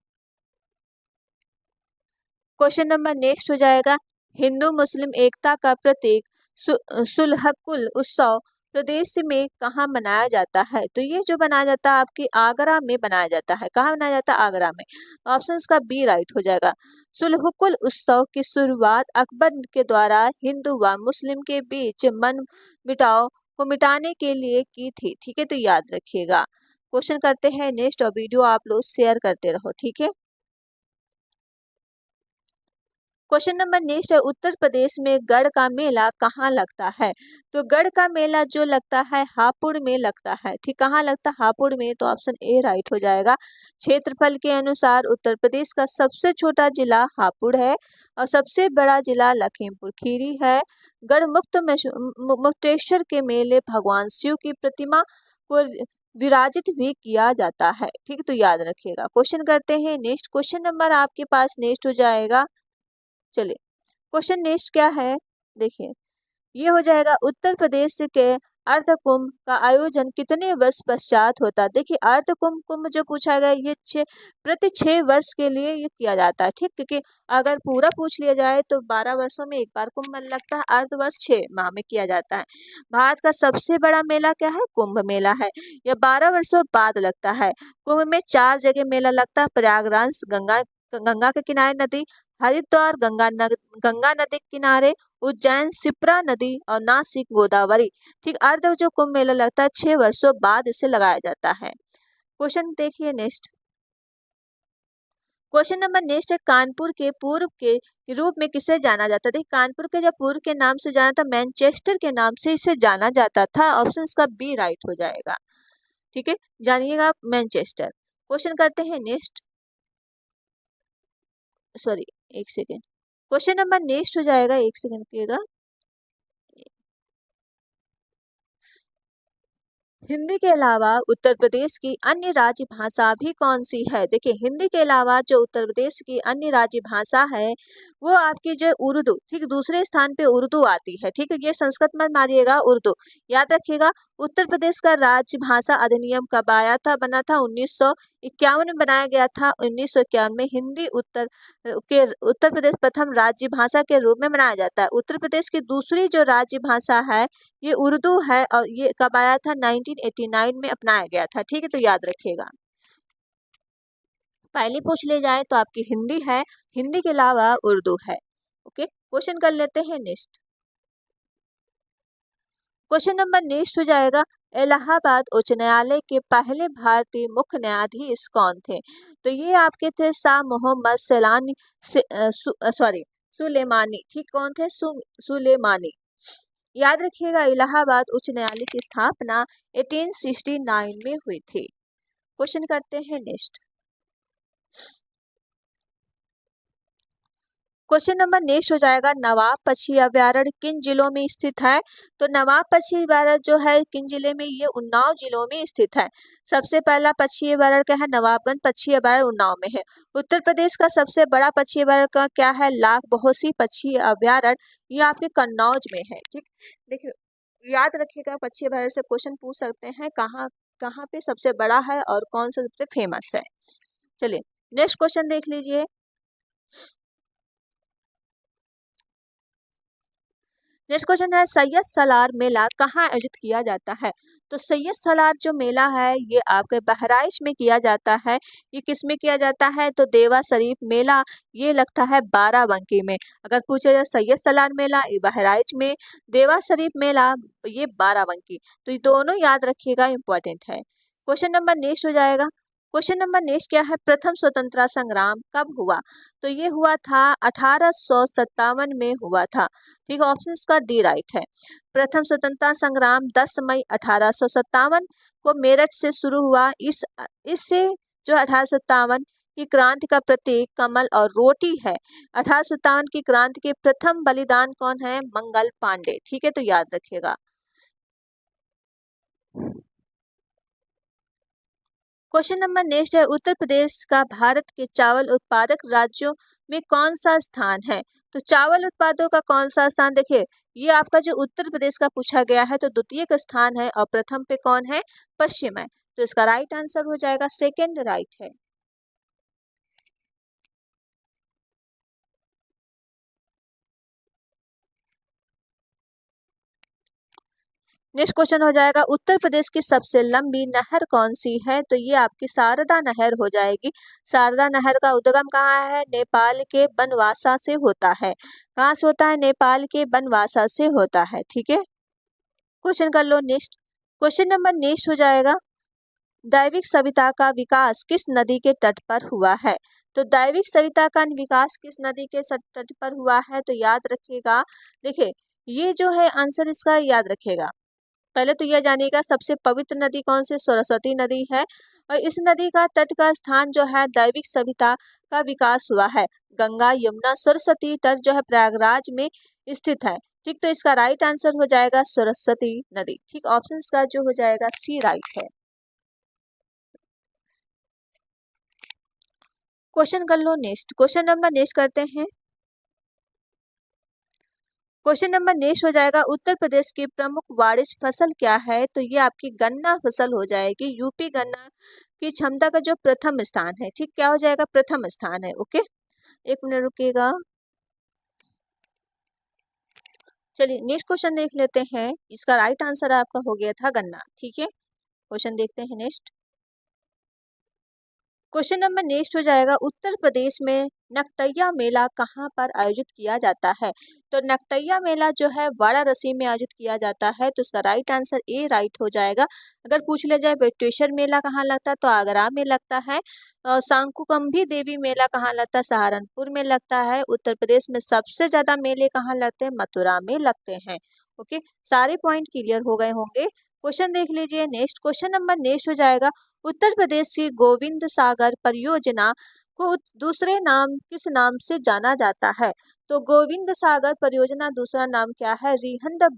क्वेश्चन नंबर नेक्स्ट हो जाएगा, हिंदू मुस्लिम एकता का प्रतीक सुलहकुल उत्सव प्रदेश में कहाँ मनाया जाता है? तो ये जो बनाया जाता है आपके आगरा में बनाया जाता है। कहाँ बनाया जाता है? आगरा में। ऑप्शंस का बी राइट हो जाएगा। सुलहकुल उत्सव की शुरुआत अकबर के द्वारा हिंदू व मुस्लिम के बीच मन मिटाव को मिटाने के लिए की थी। ठीक है, तो याद रखिएगा। क्वेश्चन करते हैं नेक्स्ट और वीडियो आप लोग शेयर करते रहो। ठीक है, क्वेश्चन नंबर नेक्स्ट है, उत्तर प्रदेश में गढ़ का मेला कहाँ लगता है? तो गढ़ का मेला जो लगता है हापुड़ में लगता है। ठीक, कहाँ लगता है? हापुड़ में। तो ऑप्शन ए राइट हो जाएगा। क्षेत्रफल के अनुसार उत्तर प्रदेश का सबसे छोटा जिला हापुड़ है और सबसे बड़ा जिला लखीमपुर खीरी है। गढ़ मुक्तेश्वर के मेले भगवान शिव की प्रतिमा को विराजित भी किया जाता है। ठीक, तो याद रखिएगा। क्वेश्चन करते हैं नेक्स्ट। क्वेश्चन नंबर आपके पास नेक्स्ट हो जाएगा, चलिए क्वेश्चन नेक्स्ट क्या है, देखिए ये हो जाएगा, उत्तर प्रदेश के अर्ध कुंभ का आयोजन कितने वर्ष पश्चात होता है। देखिए अर्ध कुंभ जो पूछा गया ये प्रति 6 वर्ष के लिए ये किया जाता है। ठीक, क्योंकि अगर पूरा पूछ लिया जाए तो 12 वर्षों में एक बार कुंभ मेला लगता है, अर्ध वर्ष 6 माह में किया जाता है। भारत का सबसे बड़ा मेला क्या है, कुंभ मेला है। यह 12 वर्षों बाद लगता है। कुंभ में 4 जगह मेला लगता है, प्रयागराज गंगा के किनारे नदी, हरिद्वार गंगा नदी के किनारे, उज्जैन शिप्रा नदी और नासिक गोदावरी। ठीक, अर्ध जो कुंभ मेला लगता है 6 वर्षों बाद इसे लगाया जाता है। क्वेश्चन देखिए नेक्स्ट। क्वेश्चन नंबर नेक्स्ट है, कानपुर के पूर्व के रूप में किसे जाना जाता है। देखिए कानपुर के जब पूर्व के नाम से जाना था, मैनचेस्टर के नाम से इसे जाना जाता था। ऑप्शन का बी राइट हो जाएगा। ठीक है, जानिएगा मैनचेस्टर। क्वेश्चन करते हैं नेक्स्ट, सॉरी एक सेकेंड, क्वेश्चन नंबर नेक्स्ट हो जाएगा, एक सेकेंड रुकिएगा। हिंदी के अलावा उत्तर प्रदेश की अन्य राज्य भाषा भी कौन सी है। देखिए हिंदी के अलावा जो उत्तर प्रदेश की अन्य राज्य भाषा है वो आपकी जो उर्दू, ठीक दूसरे स्थान पे उर्दू आती है। ठीक है, ये संस्कृत मत मारिएगा, उर्दू याद रखिएगा। उत्तर प्रदेश का राज्य भाषा अधिनियम कब आया था, बना था 1951 में बनाया गया था। 1951 में हिंदी उत्तर प्रदेश प्रथम राज्य भाषा के रूप में मनाया जाता है। उत्तर प्रदेश की दूसरी जो राज्य भाषा है ये उर्दू है और ये कब आया था, 1989 में अपनाया गया था। ठीक है, तो याद रखिएगा। पहले पूछ ले जाए तो आपकी हिंदी है, हिंदी के अलावा उर्दू है। ओके, क्वेश्चन कर लेते हैं नेक्स्ट। क्वेश्चन नंबर नेक्स्ट हो जाएगा, इलाहाबाद उच्च न्यायालय के पहले भारतीय मुख्य न्यायाधीश कौन थे। तो ये आपके थे शाह मोहम्मद सैलानी सॉरी सुलेमानी। ठीक, कौन थे, सुलेमानी। याद रखिएगा इलाहाबाद उच्च न्यायालय की स्थापना 1869 में हुई थी। क्वेश्चन करते हैं नेक्स्ट। क्वेश्चन नंबर नेक्स्ट हो जाएगा, नवाब पक्षी अभ्यारण्य किन जिलों में स्थित है। तो नवाब पक्षी अभ्यारण्य जो है किन जिले में, ये उन्नाव जिलों में स्थित है। सबसे पहला पक्षी अभ्यारण्य क्या है, नवाबगंज पक्षी अभ्यारण्य उन्नाव में है। उत्तर प्रदेश का सबसे बड़ा पक्षी अभ्यारण्य का क्या है, लाख बहोसी पक्षी अभ्यारण्य, ये आपके कन्नौज में है। ठीक, देखिए याद रखिएगा, पक्षी अभ्यारण्य से क्वेश्चन पूछ सकते हैं, कहाँ कहाँ पे सबसे बड़ा है और कौन सा सबसे फेमस है। चलिए नेक्स्ट क्वेश्चन देख लीजिए। नेक्स्ट क्वेश्चन है, सैयद सलार मेला कहाँ आयोजित किया जाता है। तो सैयद सलार जो मेला है ये आपके बहराइच में किया जाता है। ये किस में किया जाता है, तो देवा शरीफ मेला ये लगता है बाराबंकी में। अगर पूछा जाए सैयद सलार मेला ये बहराइच में, देवा शरीफ मेला ये बाराबंकी, तो ये दोनों याद रखिएगा, इंपॉर्टेंट है। क्वेश्चन नंबर नेक्स्ट हो जाएगा। क्वेश्चन नंबर नेक्स्ट क्या है, प्रथम स्वतंत्रता संग्राम कब हुआ। तो ये हुआ था 1857 में हुआ था। ठीक, ऑप्शन का डी राइट है। प्रथम स्वतंत्रता संग्राम 10 मई 1857 को मेरठ से शुरू हुआ। इससे जो 1857 की क्रांति का प्रतीक कमल और रोटी है। 1857 की क्रांति के प्रथम बलिदान कौन है, मंगल पांडे। ठीक है, तो याद रखिएगा। क्वेश्चन नंबर नेक्स्ट है, उत्तर प्रदेश का भारत के चावल उत्पादक राज्यों में कौन सा स्थान है। तो चावल उत्पादों का कौन सा स्थान, देखिए ये आपका जो उत्तर प्रदेश का पूछा गया है तो द्वितीय का स्थान है और प्रथम पे कौन है, पश्चिम है। तो इसका राइट आंसर हो जाएगा सेकेंड राइट है। नेक्स्ट क्वेश्चन हो जाएगा, उत्तर प्रदेश की सबसे लंबी नहर कौन सी है। तो ये आपकी शारदा नहर हो जाएगी। शारदा नहर का उद्गम कहाँ है, नेपाल के बनवासा से होता है। कहाँ से होता है, नेपाल के बनवासा से होता है। ठीक है, क्वेश्चन कर लो नेक्स्ट। क्वेश्चन नंबर नेक्स्ट हो जाएगा, दैविक सभ्यता का विकास किस नदी के तट पर हुआ है। तो दैविक सभ्यता का विकास किस नदी के तट पर हुआ है, तो याद रखिएगा। देखिए ये जो है आंसर इसका याद रखिएगा। पहले तो यह जानिएगा सबसे पवित्र नदी कौन सी, सरस्वती नदी है। और इस नदी का तट का स्थान जो है दैविक सभ्यता का विकास हुआ है। गंगा यमुना सरस्वती तट जो है प्रयागराज में स्थित है। ठीक, तो इसका राइट आंसर हो जाएगा सरस्वती नदी। ठीक, ऑप्शन का जो हो जाएगा सी राइट है। क्वेश्चन कर लो नेक्स्ट। क्वेश्चन नंबर नेक्स्ट करते हैं। क्वेश्चन नंबर नेक्स्ट हो जाएगा, उत्तर प्रदेश की प्रमुख वाणिज्य फसल क्या है? तो ये आपकी गन्ना फसल हो जाएगी। यूपी गन्ना की क्षमता का जो प्रथम स्थान है, ठीक, क्या हो जाएगा? प्रथम स्थान है। ओके, एक मिनट रुकिएगा। चलिए नेक्स्ट क्वेश्चन देख लेते हैं। इसका राइट आंसर आपका हो गया था गन्ना। ठीक है, क्वेश्चन देखते हैं नेक्स्ट। क्वेश्चन नंबर नेक्स्ट हो जाएगा, उत्तर प्रदेश में नकटैया मेला कहाँ पर आयोजित किया जाता है? तो नकटैया मेला जो है वाराणसी में आयोजित किया जाता है। तो इसका राइट आंसर ए राइट हो जाएगा। अगर पूछ लिया जाए बेटेश्वर मेला कहाँ लगता है, तो आगरा में लगता है। और सांकुकंभी देवी मेला कहाँ लगता है? सहारनपुर में लगता है। उत्तर प्रदेश में सबसे ज्यादा मेले कहाँ लगते हैं? मथुरा में लगते हैं। ओके, सारे पॉइंट क्लियर हो गए होंगे। क्वेश्चन देख लीजिए नेक्स्ट। क्वेश्चन नंबर नेक्स्ट हो जाएगा, उत्तर प्रदेश की गोविंद सागर परियोजना को दूसरे नाम किस नाम से जाना जाता है? तो गोविंद सागर परियोजना दूसरा नाम क्या है? रिहंद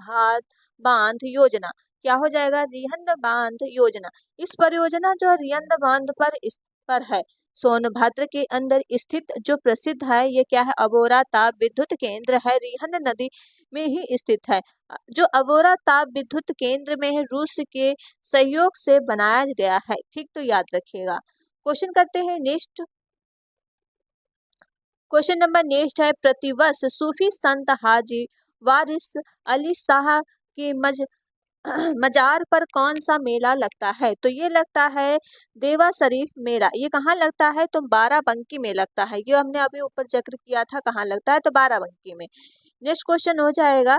बांध योजना। क्या हो जाएगा? रिहंद बांध योजना। इस परियोजना जो रिहंद बांध पर है, सोनभद्र के अंदर स्थित जो प्रसिद्ध है, ये क्या है? अबोरा ताप विद्युत केंद्र है, रिहंद नदी में ही स्थित है। जो अबोरा ताप विद्युत केंद्र में है, रूस के सहयोग से बनाया गया है। ठीक, तो याद रखिएगा। क्वेश्चन करते हैं नेक्स्ट। क्वेश्चन नंबर नेक्स्ट है, प्रतिवर्ष सूफी संत हाजी वारिस अली शाह के मजार पर कौन सा मेला लगता है? तो ये लगता है देवा शरीफ मेला। ये कहाँ लगता है? तो बाराबंकी में लगता है। ये हमने अभी ऊपर जिक्र किया था, कहाँ लगता है? तो बाराबंकी में। नेक्स्ट क्वेश्चन हो जाएगा,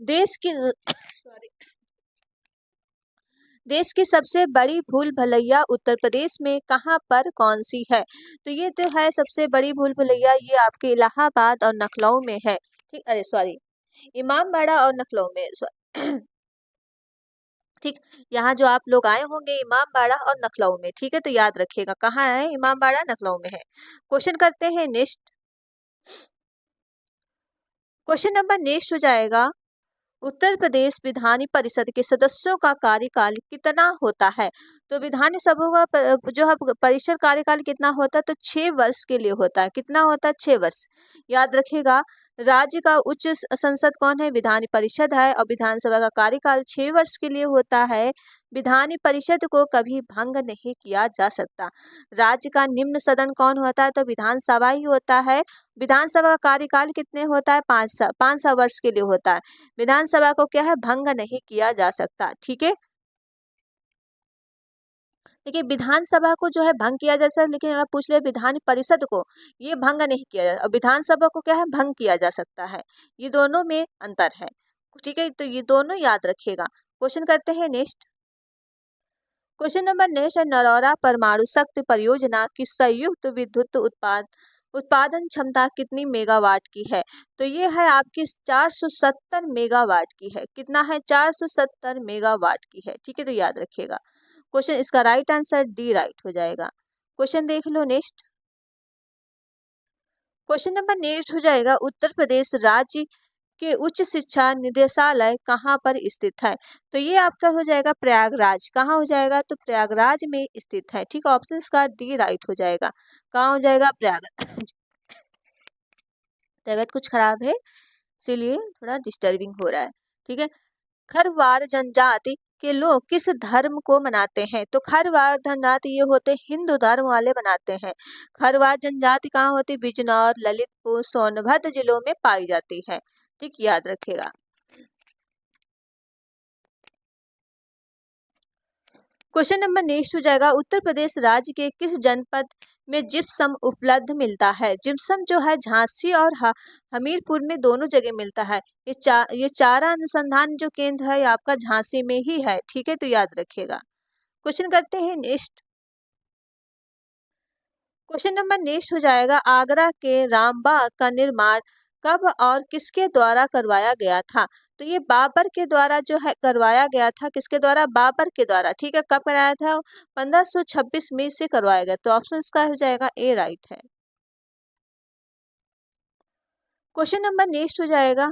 देश की सॉरी देश की सबसे बड़ी भूल भुलैया उत्तर प्रदेश में कहाँ पर कौन सी है? तो ये तो है सबसे बड़ी भूल भुलैया, ये आपके इलाहाबाद और लखनऊ में है। ठीक, अरे सॉरी, इमामबाड़ा और लखनऊ में। ठीक, यहाँ जो आप लोग आए होंगे इमामबाड़ा और लखनऊ में। ठीक है, तो याद रखिएगा कहाँ है? इमामबाड़ा लखनऊ में है। क्वेश्चन करते हैं नेक्स्ट। क्वेश्चन नंबर नेक्स्ट हो जाएगा, उत्तर प्रदेश विधान परिषद के सदस्यों का कार्यकाल कितना होता है? तो विधानसभा का जो है परिषद कार्यकाल कितना होता है? तो 6 वर्ष के लिए होता है। कितना होता है? 6 वर्ष। याद रखिएगा, राज्य का उच्च संसद कौन है? विधान परिषद है। और विधानसभा का कार्यकाल 6 वर्ष के लिए होता है। विधान परिषद को कभी भंग नहीं किया जा सकता। राज्य का निम्न सदन कौन होता है? तो विधानसभा ही होता है। विधानसभा का कार्यकाल कितने होता है? 5 वर्ष के लिए होता है। विधानसभा को क्या है? भंग नहीं किया जा सकता। ठीक है, देखिए विधानसभा को जो है भंग किया जा सकता है, लेकिन अगर पूछ ले विधान परिषद को, ये भंग नहीं किया जा, विधानसभा को क्या है? भंग किया जा सकता है। ये दोनों में अंतर है। ठीक है, तो ये दोनों याद रखिएगा। क्वेश्चन करते हैं नेक्स्ट। क्वेश्चन नंबर नेक्स्ट है, नरौरा परमाणु शक्ति परियोजना की संयुक्त विद्युत उत्पादन क्षमता कितनी मेगावाट की है? तो ये है आपकी 470 मेगावाट की है। कितना है? 470 मेगावाट की है। ठीक है, तो याद रखिएगा। क्वेश्चन इसका राइट आंसर डी राइट हो जाएगा। क्वेश्चन देख लो नेक्स्ट। क्वेश्चन नंबर नेक्स्ट हो जाएगा, उत्तर प्रदेश राज्य के उच्च शिक्षा निदेशालय कहाँ पर स्थित है? तो ये आपका हो जाएगा प्रयागराज। कहाँ हो जाएगा? तो प्रयागराज में स्थित है। ठीक, ऑप्शन का डी राइट हो जाएगा। कहाँ हो जाएगा? प्रयागराज। तबीयत कुछ खराब है, इसीलिए थोड़ा डिस्टर्बिंग हो रहा है। ठीक है, खरवार जनजाति के लोग किस धर्म को मनाते हैं? तो खरवार जनजाति ये होते हिंदू धर्म वाले बनाते हैं। खरवार जनजाति कहाँ होती? बिजनौर, ललितपुर, सोनभद्र जिलों में पाई जाती है। ठीक, याद रखेगा। क्वेश्चन नंबर नेक्स्ट हो जाएगा, उत्तर प्रदेश राज्य के किस जनपद में जिप्सम उपलब्ध मिलता है? जिप्सम जो है झांसी और हमीरपुर में दोनों जगह मिलता है। ये चारा अनुसंधान जो केंद्र है आपका झांसी में ही है। ठीक है, तो याद रखिएगा। क्वेश्चन करते हैं नेक्स्ट। क्वेश्चन नंबर नेक्स्ट हो जाएगा, आगरा के रामबाग का निर्माण कब और किसके द्वारा करवाया गया था? तो ये बाबर के द्वारा जो है करवाया गया था। किसके द्वारा? बाबर के द्वारा। ठीक है, कब कराया था? 1526 में से करवाया गया। तो ऑप्शन का हो जाएगा ए राइट है। क्वेश्चन नंबर नेक्स्ट हो जाएगा,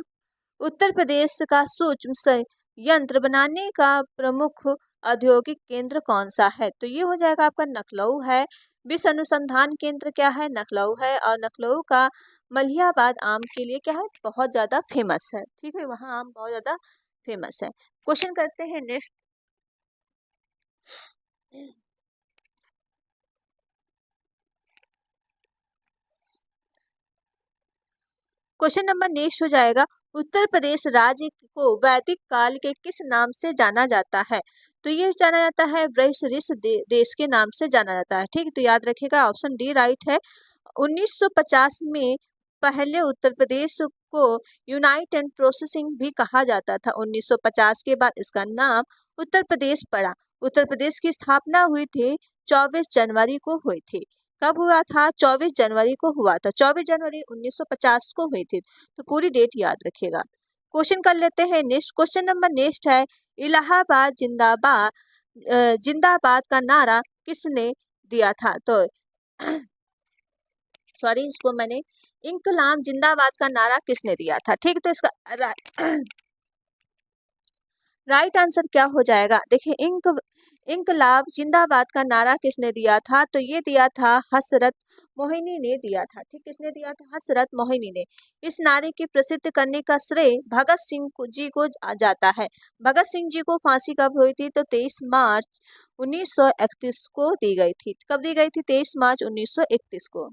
उत्तर प्रदेश का सूक्ष्म संयंत्र बनाने का प्रमुख औद्योगिक केंद्र कौन सा है? तो ये हो जाएगा आपका लखनऊ है। विश्व अनुसंधान केंद्र क्या है? लखनऊ है। और लखनऊ का मलिहाबाद आम के लिए क्या है? बहुत ज्यादा फेमस है। ठीक है, वहाँ आम बहुत ज्यादा फेमस है। क्वेश्चन करते हैं नेक्स्ट। क्वेश्चन नंबर नेक्स्ट हो जाएगा, उत्तर प्रदेश राज्य को वैदिक काल के किस नाम से जाना जाता है? तो ये जाना जाता है बृहस्पति देश के नाम से जाना जाता है। ठीक, तो याद रखिएगा ऑप्शन डी राइट है। 1950 में पहले उत्तर प्रदेश को यूनाइट एंड प्रोसेसिंग भी कहा जाता था। 1950 के बाद इसका नाम उत्तर प्रदेश पड़ा। उत्तर प्रदेश की स्थापना हुई थी 24 जनवरी को हुई थी। कब हुआ था? 24 जनवरी को हुआ था। 24 जनवरी 1950 को हुई थी। तो पूरी डेट याद रखिएगा। क्वेश्चन कर लेते हैं नेक्स्ट। क्वेश्चन नंबर नेक्स्ट है, इलाहाबाद जिंदाबाद जिंदाबाद का नारा किसने दिया था? तो सॉरी, इसको मैंने इंकलाब जिंदाबाद का नारा किसने दिया था? ठीक, तो इसका राइट आंसर क्या हो जाएगा? देखिए, इंकलाब जिंदाबाद का नारा किसने दिया था? तो ये दिया था हसरत मोहिनी ने दिया था। ठीक, किसने दिया था? हसरत मोहिनी ने। इस नारे की प्रसिद्ध करने का श्रेय भगत सिंह जी को जाता है। भगत सिंह जी को फांसी कब हुई थी? तो 23 मार्च 1931 को दी गई थी। कब दी गई थी? 23 मार्च 1931 को।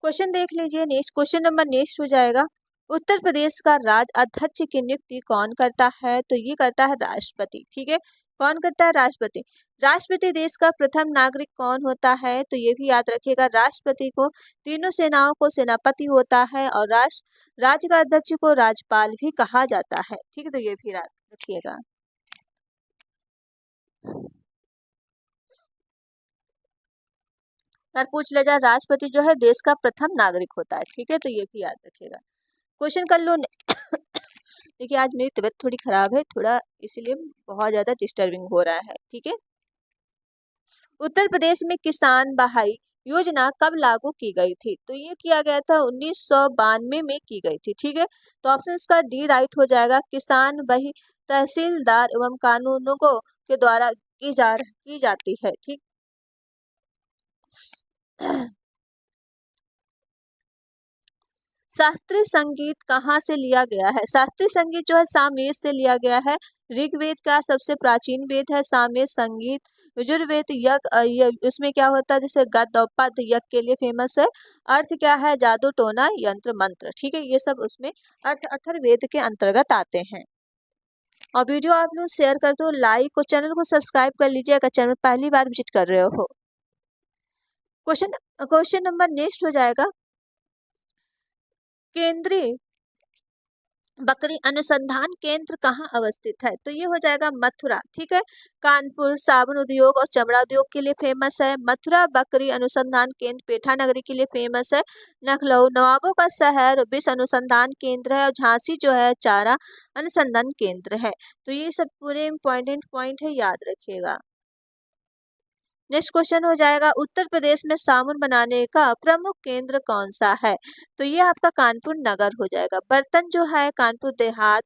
क्वेश्चन देख लीजिए नेक्स्ट। क्वेश्चन नंबर नेक्स्ट हो जाएगा, उत्तर प्रदेश का राज्य अध्यक्ष की नियुक्ति कौन करता है? तो ये करता है राष्ट्रपति। ठीक है, कौन करता है? राष्ट्रपति। राष्ट्रपति देश का प्रथम नागरिक कौन होता है? तो ये भी याद रखिएगा, राष्ट्रपति को तीनों सेनाओं को सेनापति होता है और राज्य का अध्यक्ष को राज्यपाल भी कहा जाता है। ठीक है, तो ये भी याद रखिएगा। सर पूछ ले जाए, राष्ट्रपति जो है देश का प्रथम नागरिक होता है। ठीक है, तो ये भी याद रखिएगा। क्वेश्चन कर लो। देखिए, आज मेरी तबीयत थोड़ी खराब है, थोड़ा इसीलिए बहुत ज्यादा डिस्टर्बिंग हो रहा है। ठीक है, उत्तर प्रदेश में किसान बहाई योजना कब लागू की गई थी? तो ये किया गया था 1992 में की गई थी। ठीक है, तो ऑप्शन इसका डी राइट हो जाएगा। किसान बही तहसीलदार एवं कानूनगो के द्वारा की जाती है। ठीक, शास्त्रीय संगीत कहाँ से लिया गया है? शास्त्रीय संगीत जो है सामवेद से लिया गया है। ऋग्वेद का सबसे प्राचीन वेद है सामवेद संगीत। यजुर्वेद उसमें क्या होता है? जैसे गद और पद यज्ञ के लिए फेमस है। अर्थ क्या है? जादू टोना यंत्र मंत्र। ठीक है, ये सब उसमें अर्थ अथर्ववेद के अंतर्गत आते हैं। और वीडियो आप लोग शेयर कर दो, लाइक और चैनल को सब्सक्राइब कर लीजिए अगर चैनल पहली बार विजिट कर रहे हो। क्वेश्चन नंबर नेक्स्ट हो जाएगा, केंद्रीय बकरी अनुसंधान केंद्र कहाँ अवस्थित है? तो ये हो जाएगा मथुरा। ठीक है, कानपुर साबुन उद्योग और चमड़ा उद्योग के लिए फेमस है। मथुरा बकरी अनुसंधान केंद्र पेठा नगरी के लिए फेमस है। लखनऊ नवाबों का शहर विश्व अनुसंधान केंद्र है। और झांसी जो है चारा अनुसंधान केंद्र है। तो ये सब पूरे इम्पोर्टेंट पॉइंट है, याद रखिएगा। नेक्स्ट क्वेश्चन हो जाएगा, उत्तर प्रदेश में साबुन बनाने का प्रमुख केंद्र कौन सा है? तो ये आपका कानपुर नगर हो जाएगा। बर्तन जो है कानपुर देहात,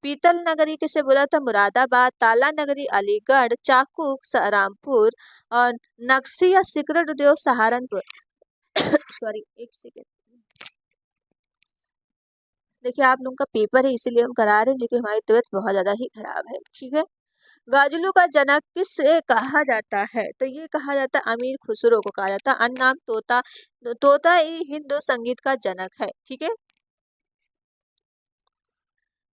पीतल नगरी किसे बोला था? मुरादाबाद। ताला नगरी अलीगढ़। चाकू रामपुर। और नक्सी या सिकरेट उद्योग सहारनपुर। सॉरी, एक सेकेंड। देखिए, आप लोगों का पेपर है इसीलिए हम करा रहे हैं, लेकिन हमारी तबीयत बहुत ज्यादा ही खराब है। ठीक है, गाजलू का जनक किसे कहा जाता है? तो ये कहा जाता है अमीर खुसरो को कहा जाता है। अन्य नाम तोता। तोता ही हिंदू संगीत का जनक है। ठीक है,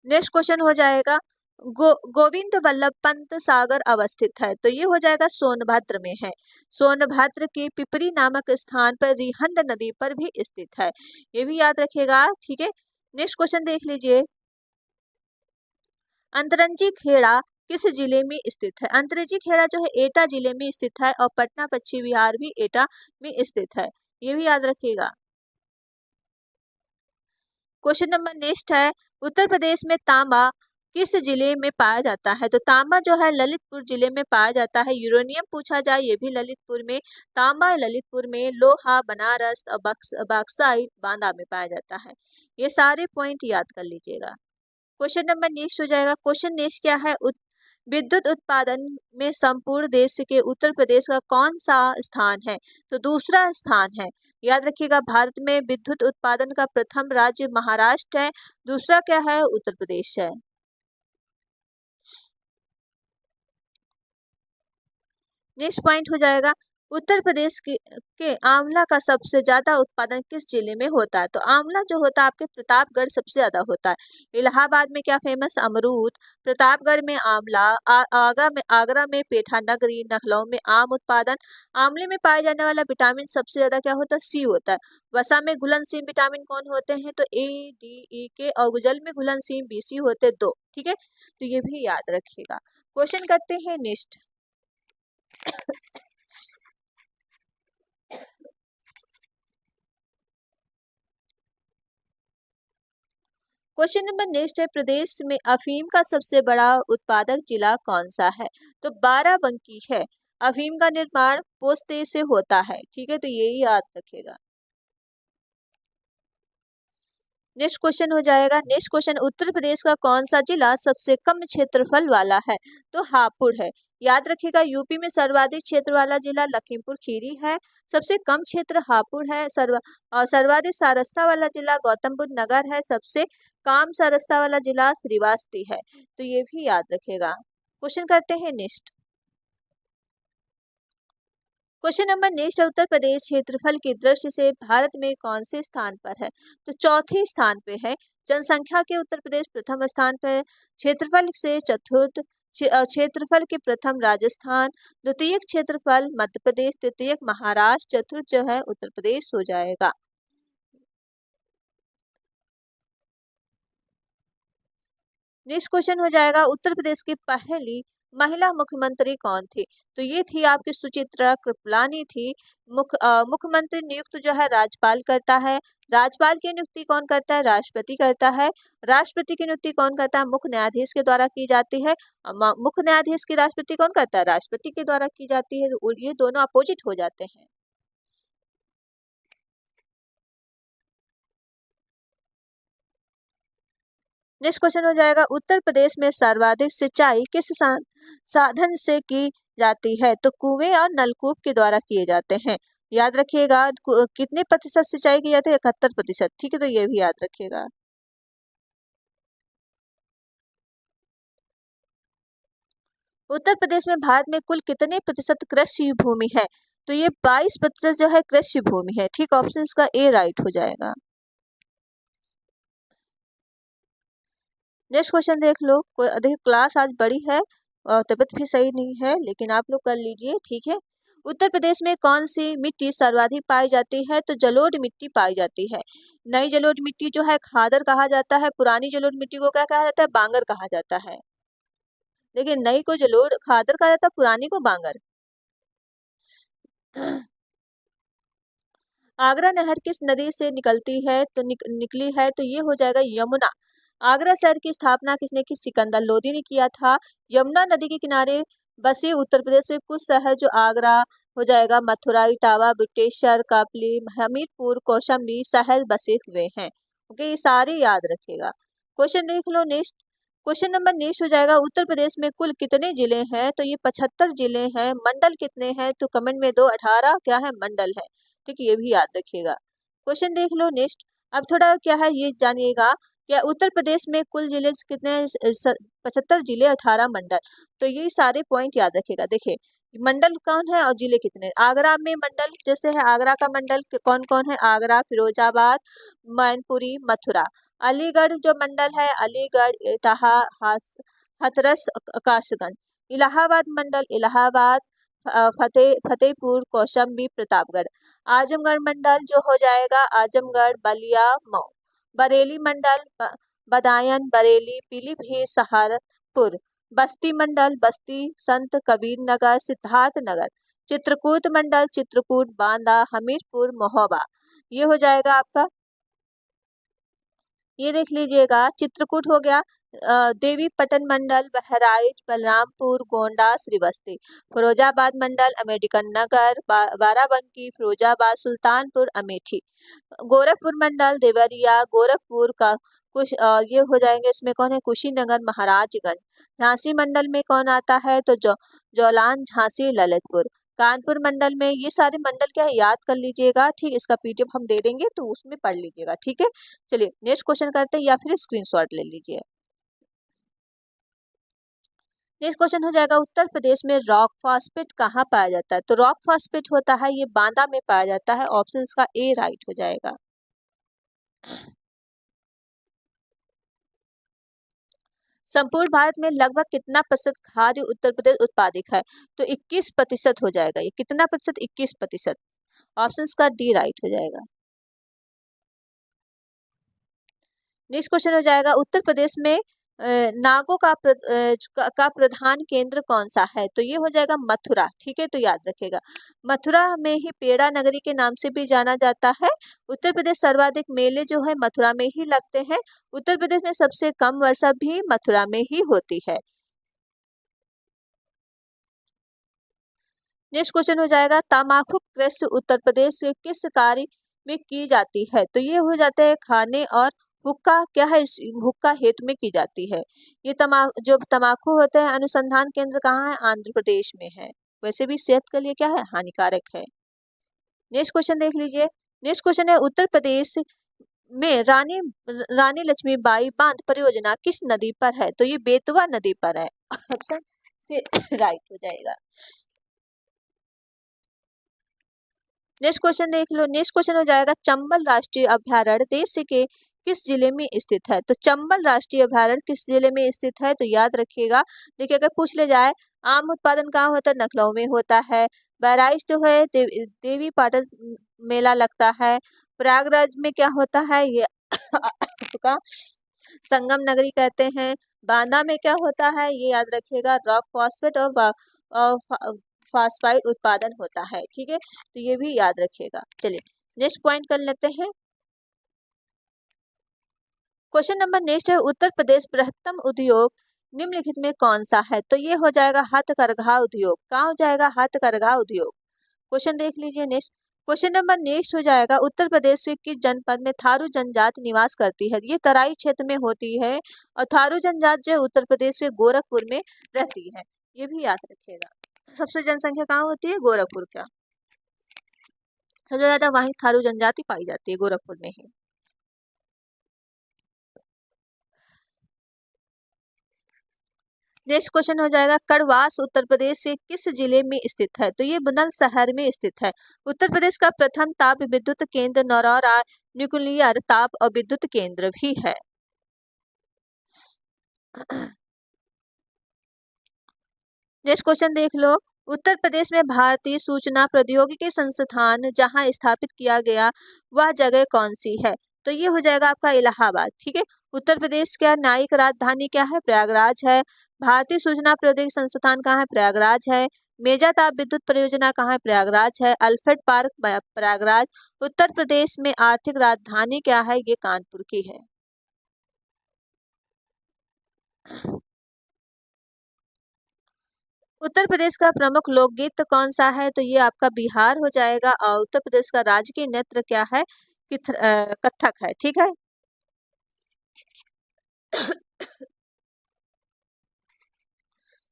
नेक्स्ट क्वेश्चन हो जाएगा, गोविंद वल्लभ पंत सागर अवस्थित है? तो ये हो जाएगा सोनभद्र में है। सोनभद्र के पिपरी नामक स्थान पर रिहंद नदी पर भी स्थित है। ये भी याद रखिएगा। ठीक है, नेक्स्ट क्वेश्चन देख लीजिए, अंतरंजी खेड़ा किस जिले में स्थित है? अंतरंजी खेड़ा जो है एटा जिले में स्थित है। और पटना पश्चिम बिहार भी एटा में स्थित है। ये भी याद रखिएगा। क्वेश्चन नंबर नेक्स्ट है, उत्तर प्रदेश में तांबा किस जिले में पाया जाता है? तो तांबा जो है ललितपुर जिले में पाया जाता है। यूरेनियम पूछा जाए ये भी ललितपुर में, तांबा ललितपुर में, लोहा बनारस और बक्साइट बांदा में पाया जाता है। ये सारे पॉइंट याद कर लीजिएगा। क्वेश्चन नंबर नेक्स्ट हो जाएगा। क्वेश्चन नेक्स्ट क्या है? विद्युत उत्पादन में संपूर्ण देश के उत्तर प्रदेश का कौन सा स्थान है? तो दूसरा स्थान है। याद रखिएगा, भारत में विद्युत उत्पादन का प्रथम राज्य महाराष्ट्र है, दूसरा क्या है? उत्तर प्रदेश है। नेक्स्ट पॉइंट हो जाएगा, उत्तर प्रदेश के आंवला का सबसे ज्यादा उत्पादन किस जिले में होता है? तो आंवला जो होता है आपके प्रतापगढ़ सबसे ज्यादा होता है। इलाहाबाद में क्या फेमस? अमरूद। प्रतापगढ़ में आंवला, आगरा में पेठा नगरी, लखनऊ में आम उत्पादन। आंवले में पाए जाने वाला विटामिन सबसे ज्यादा क्या होता है? सी होता है। वसा में घुलनशील विटामिन कौन होते हैं? तो ए, डी, ई के, और जल में घुलनशील बी, सी होते हैं 2। ठीक है, तो ये भी याद रखिएगा। क्वेश्चन करते हैं नेक्स्ट। क्वेश्चन नंबर नेक्स्ट है, प्रदेश में अफीम का सबसे बड़ा उत्पादक जिला कौन सा है? तो बाराबंकी है। अफीम का निर्माण पोस्ते से होता है। ठीक है, तो यही याद रखेगा। नेक्स्ट क्वेश्चन हो जाएगा। नेक्स्ट क्वेश्चन, उत्तर प्रदेश का कौन सा जिला सबसे कम क्षेत्रफल वाला है? तो हापुड़ है। याद रखिएगा, यूपी में सर्वाधिक क्षेत्र वाला जिला लखीमपुर खीरी है, सबसे कम क्षेत्र हापुड़ है। और सर्वाधिक सारस्ता वाला जिला गौतम बुद्ध नगर है, सबसे कम सारस्ता वाला जिला श्रीवास्ती है। तो ये भी याद रखेगा। क्वेश्चन करते हैं next. Question number next, Uttar Pradesh क्षेत्रफल की दृष्टि से भारत में कौन से स्थान पर है? तो चौथे स्थान पे है। जनसंख्या के उत्तर प्रदेश प्रथम स्थान पर है। क्षेत्रफल से चतुर्थ, क्षेत्रफल के प्रथम राजस्थान, द्वितीय क्षेत्रफल मध्य प्रदेश, तृतीय महाराष्ट्र, चतुर्थ जो है उत्तर प्रदेश हो जाएगा। नेक्स्ट क्वेश्चन हो जाएगा, उत्तर प्रदेश की पहली महिला मुख्यमंत्री कौन थी? तो ये थी आपकी सुचित्रा कृपलानी थी। मुख्यमंत्री नियुक्त जो है राज्यपाल करता है। राज्यपाल की नियुक्ति कौन करता है? राष्ट्रपति करता है। राष्ट्रपति की नियुक्ति कौन करता है? मुख्य न्यायाधीश के द्वारा की जाती है। मुख्य न्यायाधीश की राष्ट्रपति कौन करता है? राष्ट्रपति के द्वारा की जाती है। तो ये दोनों अपोजिट हो जाते हैं। नेक्स्ट क्वेश्चन हो जाएगा, उत्तर प्रदेश में सर्वाधिक सिंचाई किस साधन से की जाती है? तो कुएं और नलकूप के द्वारा किए जाते हैं। याद रखिएगा, कितने प्रतिशत सिंचाई की जाती है? 71%। ठीक है, तो ये भी याद रखिएगा। उत्तर प्रदेश में भारत में कुल कितने प्रतिशत कृषि भूमि है? तो ये 22% जो है कृषि भूमि है। ठीक, ऑप्शन का ए राइट हो जाएगा। नेक्स्ट क्वेश्चन देख लो। कोई अधिक क्लास आज बड़ी है और तबीयत भी सही नहीं है, लेकिन आप लोग कर लीजिए। ठीक है, उत्तर प्रदेश में कौन सी मिट्टी सर्वाधिक पाई जाती है? तो जलोढ़ मिट्टी पाई जाती है। नई जलोढ़ मिट्टी जो है खादर कहा जाता है, पुरानी जलोढ़ मिट्टी को क्या कहा जाता है? बांगर कहा जाता है। लेकिन नई को जलोढ़ खादर कहा जाता है, पुरानी को बांगर। आगरा नहर किस नदी से निकलती है? तो निकली है, तो ये हो जाएगा यमुना। आगरा शहर की स्थापना किसने की? सिकंदर लोदी ने किया था। यमुना नदी के किनारे बसे उत्तर प्रदेश के कुछ शहर जो आगरा हो जाएगा, मथुरा, इटावा, बुटेश्वर, कापली, हमीरपुर, कौशाम्बी शहर बसे हुए हैं। ओके, ये सारे याद रखेगा। क्वेश्चन देख लो नेक्स्ट। क्वेश्चन नंबर नेक्स्ट हो जाएगा, उत्तर प्रदेश में कुल कितने जिले हैं? तो ये 75 जिले हैं। मंडल कितने हैं? तो कमेंट में दो, 18 क्या है? मंडल है। ठीक है, ये भी याद रखिएगा। क्वेश्चन देख लो नेक्स्ट। अब थोड़ा क्या है ये जानिएगा, क्या उत्तर प्रदेश में कुल जिले कितने हैं? 75 जिले, 18 मंडल। तो ये सारे पॉइंट याद रखिएगा। देखिए, मंडल कौन है और जिले कितने हैं। आगरा में मंडल जैसे है, आगरा का मंडल कौन कौन है? आगरा, फिरोजाबाद, मैनपुरी, मथुरा। अलीगढ़ जो मंडल है, अलीगढ़, इटाहा, हाथरस, कासगंज। इलाहाबाद मंडल, इलाहाबाद, फतेहपुर, कौशाम्बी, प्रतापगढ़। आजमगढ़ मंडल जो हो जाएगा, आजमगढ़, बलिया, मऊ। बरेली मंडल, बदायूं, बरेली, पीलीभीत, सहारनपुर। बस्ती मंडल, बस्ती, संत कबीर नगर, सिद्धार्थ नगर। चित्रकूट मंडल, चित्रकूट, बांदा, हमीरपुर, महोबा। ये हो जाएगा आपका। ये देख लीजिएगा, चित्रकूट हो गया। देवी पटन मंडल, बहराइच, बलरामपुर, गोंडा, श्रीवस्ती। फिरोजाबाद मंडल, अम्बेडकर नगर, बाराबंकी, फिरोजाबाद, सुल्तानपुर, अमेठी। गोरखपुर मंडल, देवरिया, गोरखपुर का कुछ ये हो जाएंगे। इसमें कौन है? कुशीनगर, महाराजगंज। झांसी मंडल में कौन आता है? तो जौलान, झांसी, ललितपुर। कानपुर मंडल में ये सारे मंडल क्या है, याद कर लीजिएगा। ठीक, इसका पीडीएफ हम दे देंगे तो उसमें पढ़ लीजिएगा। ठीक है, चलिए नेक्स्ट क्वेश्चन करते हैं, या फिर स्क्रीनशॉट ले लीजिए। नेक्स्ट क्वेश्चन हो जाएगा, उत्तर प्रदेश में रॉक फॉस्फेट कहाँ पाया जाता है? तो रॉक फॉस्फेट होता है ये बांदा में पाया जाता है। ऑप्शन का ए राइट हो जाएगा। संपूर्ण भारत में लगभग कितना प्रतिशत खाद्य उत्तर प्रदेश उत्पादित है? तो 21% हो जाएगा। ये कितना प्रतिशत? 21%। ऑप्शन का डी राइट हो जाएगा। नेक्स्ट क्वेश्चन हो जाएगा, उत्तर प्रदेश में नागों का प्रधान केंद्र कौन सा है? तो ये हो जाएगा मथुरा। ठीक है, तो याद रखेगा। मथुरा में ही पेड़ा नगरी के नाम से भी जाना जाता है। उत्तर प्रदेश सर्वाधिक मेले जो है मथुरा में ही लगते हैं। उत्तर प्रदेश में सबसे कम वर्षा भी मथुरा में ही होती है। नेक्स्ट क्वेश्चन हो जाएगा, तम्बाकू कृषि उत्तर प्रदेश के किस कार्य में की जाती है? तो ये हो जाते हैं खाने और हुक्का क्या है? हुक्का हेतु में की जाती है। ये जो तम्बाकू होते हैं अनुसंधान केंद्र कहाँ है? आंध्र प्रदेश में है। वैसे भी सेहत के लिए क्या है? हानिकारक है। नेक्स्ट क्वेश्चन देख लीजिए। नेक्स्ट क्वेश्चन है, उत्तर प्रदेश में रानी लक्ष्मीबाई बांध परियोजना किस नदी पर है? तो ये बेतवा नदी पर है। ऑप्शन से राइट हो जाएगा। नेक्स्ट क्वेश्चन देख लो। नेक्स्ट क्वेश्चन हो जाएगा, चंबल राष्ट्रीय अभ्यारण्य देश के किस जिले में स्थित है? तो चंबल राष्ट्रीय अभ्यारण्य किस जिले में स्थित है? तो याद रखिएगा। देखिए, अगर पूछ ले जाए आम उत्पादन कहाँ होता है? लखनऊ में होता है। बहराइच जो है देवी पाटन मेला लगता है। प्रयागराज में क्या होता है? ये का संगम नगरी कहते हैं। बांदा में क्या होता है? ये याद रखिएगा, रॉक फॉस्फेट और फास्फाइड उत्पादन होता है। ठीक है, तो ये भी याद रखिएगा। चलिए नेक्स्ट पॉइंट कर लेते हैं। क्वेश्चन नंबर नेक्स्ट है, उत्तर प्रदेश बृहत्तम उद्योग निम्नलिखित में कौन सा है? तो ये हो जाएगा हथकरघा उद्योग। कहाँ हो जाएगा? हथकरघा उद्योग। क्वेश्चन देख लीजिए नेक्स्ट। क्वेश्चन नंबर नेक्स्ट हो जाएगा, उत्तर प्रदेश के किस जनपद में थारू जनजाति निवास करती है? ये तराई क्षेत्र में होती है और थारू जनजाति जो है उत्तर प्रदेश के गोरखपुर में रहती है। ये भी याद रखिएगा। सबसे जनसंख्या कहाँ होती है? गोरखपुर का। सबसे ज्यादा वहीं थारू जनजाति पाई जाती है, गोरखपुर में ही। नेक्स्ट क्वेश्चन हो जाएगा, कड़वास उत्तर प्रदेश के किस जिले में स्थित है? तो ये बुलंदशहर में स्थित है। उत्तर प्रदेश का प्रथम ताप विद्युत केंद्र नरौरा न्यूक्लियर ताप और विद्युत केंद्र भी है। नेक्स्ट क्वेश्चन देख लो, उत्तर प्रदेश में भारतीय सूचना प्रौद्योगिकी संस्थान जहां स्थापित किया गया वह जगह कौन सी है? तो ये हो जाएगा आपका इलाहाबाद। ठीक है, उत्तर प्रदेश का न्यायिक राजधानी क्या है? प्रयागराज है। भारतीय सूचना प्रौद्योगिकी संस्थान कहाँ है? प्रयागराज है। मेजाताप विद्युत परियोजना कहाँ है? प्रयागराज है। Alfred park Prayagraj. उत्तर प्रदेश में आर्थिक राजधानी क्या है? ये कानपुर की है। उत्तर प्रदेश का प्रमुख लोकगीत कौन सा है? तो ये आपका बिहार हो जाएगा। और उत्तर प्रदेश का राजकीय नृत्य क्या है? कथक है। ठीक है।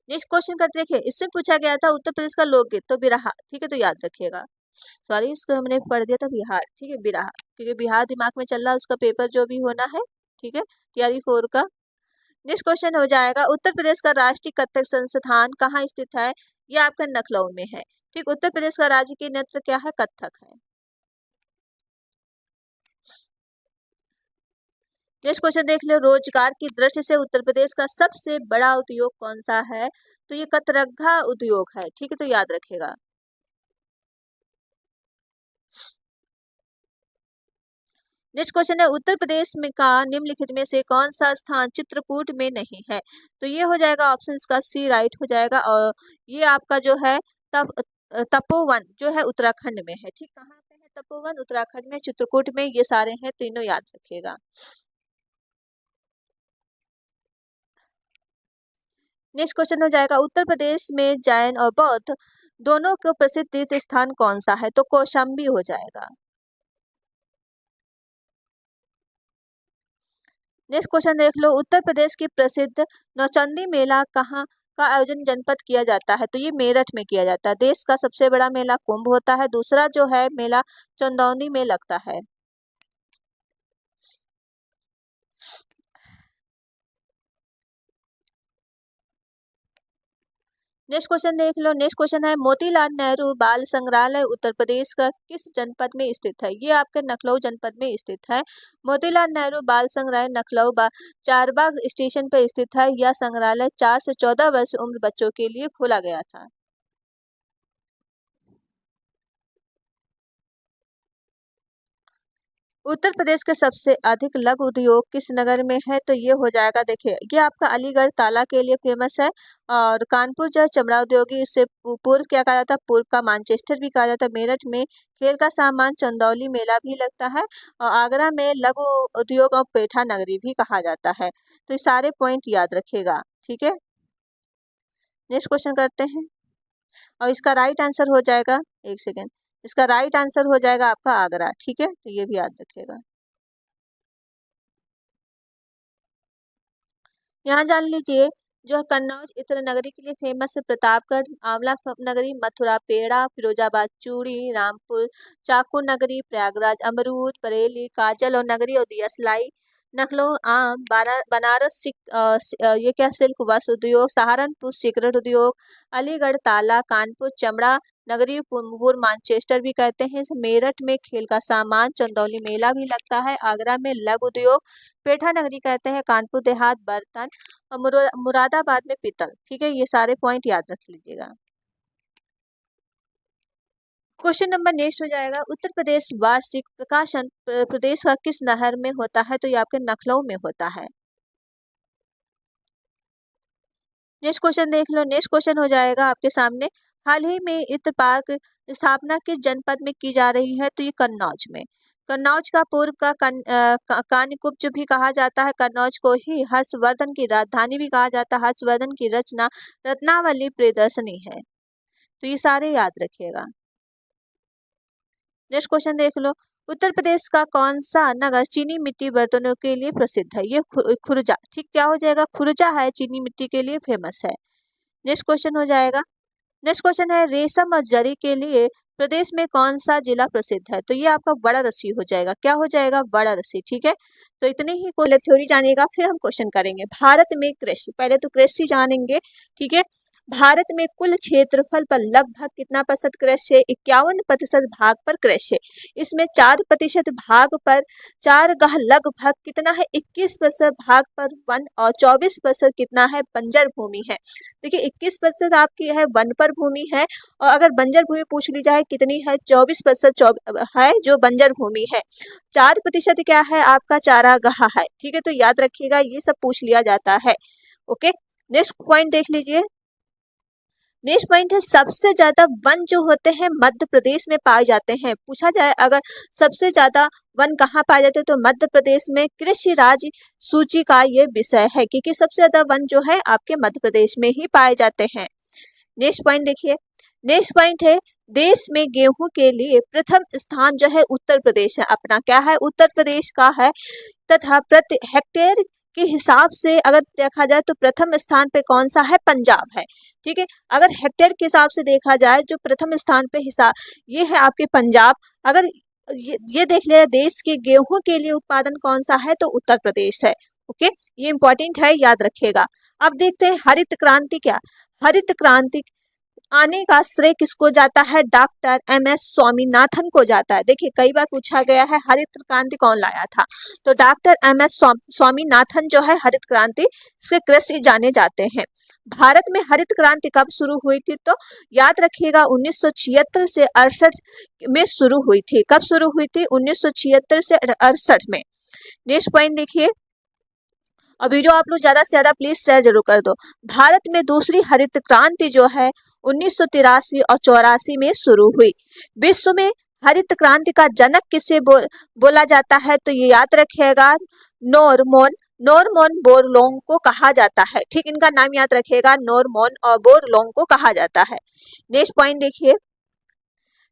नेक्स्ट क्वेश्चन का देखिए, इसमें पूछा गया था उत्तर प्रदेश का लोकगीत, तो बिरहा। ठीक है, तो याद रखिएगा। सॉरी, इसको हमने पढ़ दिया था बिहार। ठीक है, बिरहा, क्योंकि बिहार दिमाग में चल रहा है, उसका पेपर जो भी होना है। ठीक है, तैयारी 4 का। नेक्स्ट क्वेश्चन हो जाएगा, उत्तर प्रदेश का राष्ट्रीय कथक संस्थान कहाँ स्थित है? ये आपका लखनऊ में है। ठीक, उत्तर प्रदेश का राज्य की नृत्य क्या है? कथक है। नेक्स्ट क्वेश्चन देख लो, रोजगार की दृष्टि से उत्तर प्रदेश का सबसे बड़ा उद्योग कौन सा है? तो ये कतरग्गा उद्योग है। ठीक है, तो याद रखेगा। नेक्स्ट क्वेश्चन है, उत्तर प्रदेश में का निम्नलिखित में से कौन सा स्थान चित्रकूट में नहीं है? तो ये हो जाएगा ऑप्शन का सी राइट हो जाएगा। और ये आपका जो है तपोवन जो है उत्तराखंड में है। ठीक, कहाँ पे है तपोवन? उत्तराखंड में, चित्रकूट में। ये सारे हैं, तीनों याद रखिएगा। नेक्स्ट क्वेश्चन हो जाएगा उत्तर प्रदेश में जैन और बौद्ध दोनों का प्रसिद्ध तीर्थ स्थान कौन सा है? तो कौशाम्बी हो जाएगा। नेक्स्ट क्वेश्चन देख लो उत्तर प्रदेश की प्रसिद्ध नौचंदी मेला कहाँ का आयोजन जनपद किया जाता है? तो ये मेरठ में किया जाता है। देश का सबसे बड़ा मेला कुंभ होता है। दूसरा जो है मेला चंदौली में लगता है। नेक्स्ट क्वेश्चन देख लो। नेक्स्ट क्वेश्चन है मोतीलाल नेहरू बाल संग्रहालय उत्तर प्रदेश का किस जनपद में स्थित है? ये आपके लखनऊ जनपद में स्थित है। मोतीलाल नेहरू बाल संग्रहालय लखनऊ चारबाग स्टेशन पर स्थित है। यह संग्रहालय 4 से 14 वर्ष उम्र बच्चों के लिए खोला गया था। उत्तर प्रदेश के सबसे अधिक लघु उद्योग किस नगर में है? तो ये हो जाएगा, देखिए ये आपका अलीगढ़ ताला के लिए फेमस है। और कानपुर जो है चमड़ा उद्योगी, इससे पूर्व क्या कहा जाता है? पूर्व का मैनचेस्टर भी कहा जाता है। मेरठ में खेल का सामान चंदौली मेला भी लगता है। और आगरा में लघु उद्योग और पेठा नगरी भी कहा जाता है। तो ये सारे पॉइंट याद रखिएगा, ठीक है। नेक्स्ट क्वेश्चन करते हैं और इसका राइट आंसर हो जाएगा, एक सेकेंड, इसका राइट आंसर हो जाएगा आपका आगरा, ठीक है। तो ये भी याद रखिएगा। यहाँ जान लीजिए जो कन्नौज इत्र नगरी के लिए फेमस है प्रतापगढ़, आंवला नगरी, मथुरा पेड़ा, फिरोजाबाद चूड़ी, रामपुर चाकू नगरी, प्रयागराज अमरूद, बरेली काजल और नगरी और दियसलाई, लखनऊ आम, बनारस ये क्या सिल्क वस्त्र उद्योग, सहारनपुर सिगरेट उद्योग, अलीगढ़ ताला, कानपुर चमड़ा नगरी, पुर मानचेस्टर भी कहते हैं। मेरठ में खेल का सामान, चंदौली मेला भी लगता है, आगरा में लघु उद्योग, पेठा नगरी कहते हैं, कानपुर देहात बर्तन और मुरादाबाद में पीतल, ठीक है। ये सारे पॉइंट याद रख लीजिएगा। क्वेश्चन नंबर नेक्स्ट हो जाएगा उत्तर प्रदेश वार्षिक प्रकाशन प्रदेश का किस नहर में होता है? तो ये आपके लखनऊ में होता है। नेक्स्ट क्वेश्चन देख लो। नेक्स्ट क्वेश्चन हो जाएगा आपके सामने हाल ही में इत्र पार्क स्थापना किस जनपद में की जा रही है? तो ये कन्नौज में। कन्नौज का पूर्व का कान्यकुब्ज भी कहा जाता है। कन्नौज को ही हर्षवर्धन की राजधानी भी कहा जाता है। हर्षवर्धन की रचना रत्नावली प्रियदर्शनी है। तो ये सारे याद रखिएगा। नेक्स्ट क्वेश्चन देख लो उत्तर प्रदेश का कौन सा नगर चीनी मिट्टी बर्तनों के लिए प्रसिद्ध है? ये खुर्जा, ठीक, क्या हो जाएगा? खुर्जा है, चीनी मिट्टी के लिए फेमस है। नेक्स्ट क्वेश्चन हो जाएगा। नेक्स्ट क्वेश्चन है रेशम और जरी के लिए प्रदेश में कौन सा जिला प्रसिद्ध है? तो ये आपका वाराणसी हो जाएगा। क्या हो जाएगा? वाराणसी, ठीक है। तो इतने ही को थ्योरी जानिएगा, फिर हम क्वेश्चन करेंगे। भारत में कृषि, पहले तो कृषि जानेंगे, ठीक है। भारत में कुल क्षेत्रफल पर लगभग कितना प्रतिशत कृषि है? 51% भाग पर कृषि है। इसमें 4% भाग पर चार गाह लगभग कितना है? 21% भाग पर वन और 24% कितना है? बंजर भूमि है। देखिए 21% आपकी है वन पर भूमि है और अगर बंजर भूमि पूछ ली जाए कितनी है? 24% है जो बंजर भूमि है। 4% क्या है? आपका चारागाह है, ठीक है। तो याद रखिएगा ये सब पूछ लिया जाता है, ओके। नेक्स्ट पॉइंट देख लीजिए। नेक्स्ट पॉइंट है सबसे ज्यादा वन जो होते हैं मध्य प्रदेश में पाए जाते हैं। पूछा जाए अगर सबसे ज्यादा वन कहाँ पाए जाते हैं तो मध्य प्रदेश में। कृषि राज्य सूची का ये विषय है क्योंकि सबसे ज्यादा वन जो है आपके मध्य प्रदेश में ही पाए जाते हैं। नेक्स्ट पॉइंट देखिए। नेक्स्ट पॉइंट है देश में गेहूं के लिए प्रथम स्थान जो है उत्तर प्रदेश है अपना, क्या है? उत्तर प्रदेश का है। तथा प्रति हेक्टेयर के हिसाब से अगर देखा जाए तो प्रथम स्थान पे कौन सा है? पंजाब है, ठीक है। अगर हेक्टेयर के हिसाब से देखा जाए जो प्रथम स्थान पे हिसाब ये है आपके पंजाब। अगर ये देख लिया देश के गेहूं के लिए उत्पादन कौन सा है? तो उत्तर प्रदेश है, ओके। ये इंपॉर्टेंट है, याद रखिएगा। अब देखते हैं हरित क्रांति। क्या हरित क्रांति आने का श्रेय किसको जाता है? Doctor MS. स्वामीनाथन को जाता है। देखिए कई बार पूछा गया है हरित क्रांति कौन लाया था, तो डॉक्टर एम.एस. स्वामीनाथन जो है हरित क्रांति से कृषि जाने जाते हैं। भारत में हरित क्रांति कब शुरू हुई थी? तो याद रखिएगा 1976 से 68 में शुरू हुई थी। कब शुरू हुई थी? 1976 से 68 में। नेक्स्ट पॉइंट देखिए और वीडियो आप लोग ज्यादा से ज्यादा प्लीज शेयर जरूर कर दो। भारत में दूसरी हरित क्रांति जो है 1983 और 84 में शुरू हुई। विश्व में हरित क्रांति का जनक किसे बोला जाता है? तो ये याद रखिएगा नॉर्मन नॉर्मन बोरलॉन्ग को कहा जाता है। ठीक, इनका नाम याद रखिएगा, नॉर्मन और बोरलॉन्ग को कहा जाता है। नेक्स्ट पॉइंट देखिए,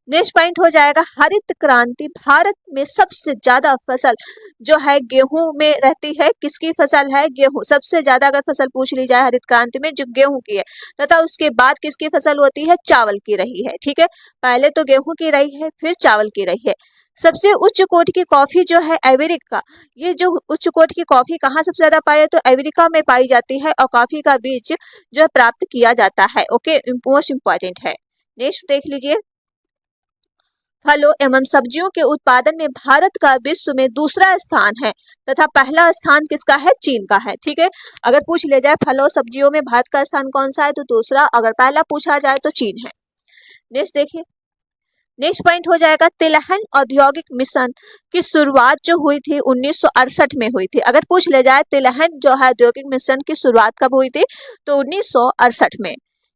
नेक्स्ट पॉइंट हो जाएगा हरित क्रांति। भारत में सबसे ज्यादा फसल जो है गेहूं में रहती है। किसकी फसल है? गेहूं। सबसे ज्यादा अगर फसल पूछ ली जाए हरित क्रांति में, जो गेहूं की है, तथा उसके बाद किसकी फसल होती है? चावल की रही है। ठीक है, पहले तो गेहूं की रही है, फिर चावल की रही है। सबसे उच्च कोटि की कॉफी जो है अमेरिका, ये जो उच्च कोटि की कॉफी कहाँ सबसे ज्यादा पाई है? तो अमेरिका में पाई जाती है, और कॉफी का बीज जो है प्राप्त किया जाता है। ओके, मोस्ट इंपॉर्टेंट है। नेक्स्ट देख लीजिए, फलों एवं सब्जियों के उत्पादन में भारत का विश्व में दूसरा स्थान है, तथा पहला स्थान किसका है? चीन का है। ठीक है, अगर पूछ ले जाए फलों सब्जियों में भारत का स्थान कौन सा है, तो दूसरा, अगर पहला पूछा जाए तो चीन है। नेक्स्ट देखिए, नेक्स्ट पॉइंट हो जाएगा तिलहन औद्योगिक मिशन की शुरुआत जो हुई थी 1968 में हुई थी। अगर पूछ ले जाए तिलहन जो है औद्योगिक मिशन की शुरुआत कब हुई थी, तो 1968 में।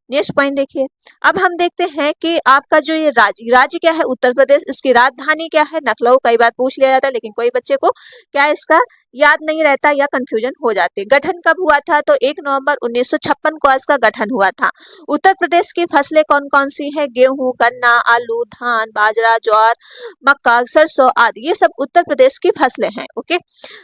नेक्स्ट पॉइंट देखिए, अब हम देखते हैं कि आपका जो ये राज्य क्या है? उत्तर प्रदेश। इसकी राजधानी क्या है? लखनऊ। कई बार पूछ लिया जाता है, लेकिन कोई बच्चे को क्या है इसका याद नहीं रहता या कंफ्यूजन हो जाते। गठन कब हुआ था? तो 1 नवंबर 1956 को इसका गठन हुआ था। उत्तर प्रदेश की फसलें कौन कौन सी है? गेहूं, गन्ना, आलू, धान, बाजरा, ज्वार, मक्का, सरसों आदि, ये सब उत्तर प्रदेश की फसलें हैं। ओके,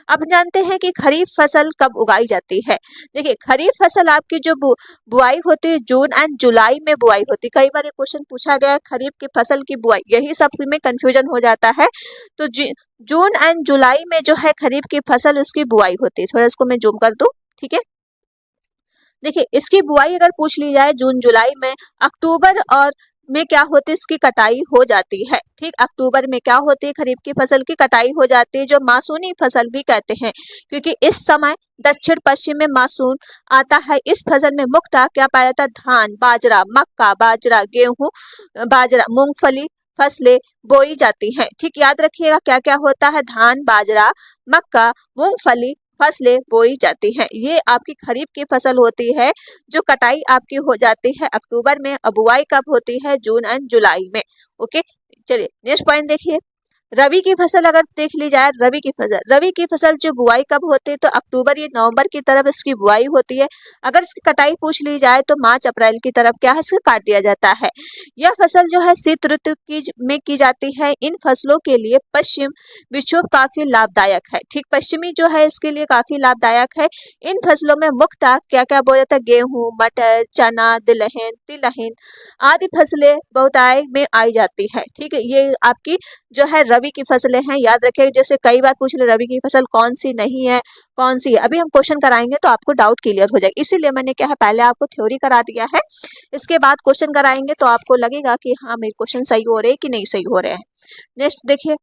अब जानते हैं कि खरीफ फसल कब उगाई जाती है। देखिए, खरीफ फसल आपकी जो बुआई होती है जून एंड जुलाई में बुआई होती है। कई बार ये क्वेश्चन पूछा गया है खरीफ की फसल की बुआई, यही सब में कंफ्यूजन हो जाता है। तो जून एंड जुलाई में जो है खरीफ की फसल उसकी बुआई होती है। थोड़ा इसको मैं जूम कर दूं, ठीक है। देखिए, इसकी बुआई अगर पूछ ली जाए जून जुलाई में, अक्टूबर और में क्या होती है? इसकी कटाई हो जाती है। ठीक, अक्टूबर में क्या होती है? खरीफ की फसल की कटाई हो जाती है, जो मासूनी फसल भी कहते हैं, क्योंकि इस समय दक्षिण पश्चिम में मासून आता है। इस फसल में मुख्यतः क्या पाया जाता है? धान, बाजरा, मक्का, बाजरा, गेहूं, बाजरा, मूंगफली फसलें बोई जाती हैं। ठीक, याद रखिएगा क्या क्या होता है? धान, बाजरा, मक्का, मूंगफली फसलें बोई जाती हैं। ये आपकी खरीफ की फसल होती है, जो कटाई आपकी हो जाती है अक्टूबर में, और बुआई कब होती है? जून एंड जुलाई में। ओके, चलिए नेक्स्ट पॉइंट देखिए, रबी की फसल अगर देख ली जाए, रबी की फसल जो बुआई कब होती है? तो अक्टूबर या नवंबर की तरफ इसकी बुआई होती है। अगर इसकी कटाई पूछ ली जाए तो मार्च अप्रैल की तरफ क्या है? इसको काट दिया जाता है। यह फसल जो है शीत ऋतु में की जाती है। इन फसलों के लिए पश्चिम विक्षोभ काफी लाभदायक है। ठीक, पश्चिमी जो है इसके लिए काफी लाभदायक है। इन फसलों में मुख्यतः क्या क्या बोया जाता है? गेहूं, मटर, चना, दलहन, तिलहन आदि फसलें बहुतायत में आई जाती है। ठीक है, ये आपकी जो है रबी की फसलें हैं। याद रखिए, जैसे कई बार पूछ ले रबी की फसल कौन सी नहीं है, कौन सी है। अभी हम क्वेश्चन कराएंगे तो आपको डाउट क्लियर हो जाएगा, इसीलिए मैंने क्या है पहले आपको थ्योरी करा दिया है, इसके बाद क्वेश्चन कराएंगे तो आपको लगेगा कि हाँ मेरे क्वेश्चन सही हो रहे हैं कि नहीं सही हो रहे हैं। नेक्स्ट देखिए,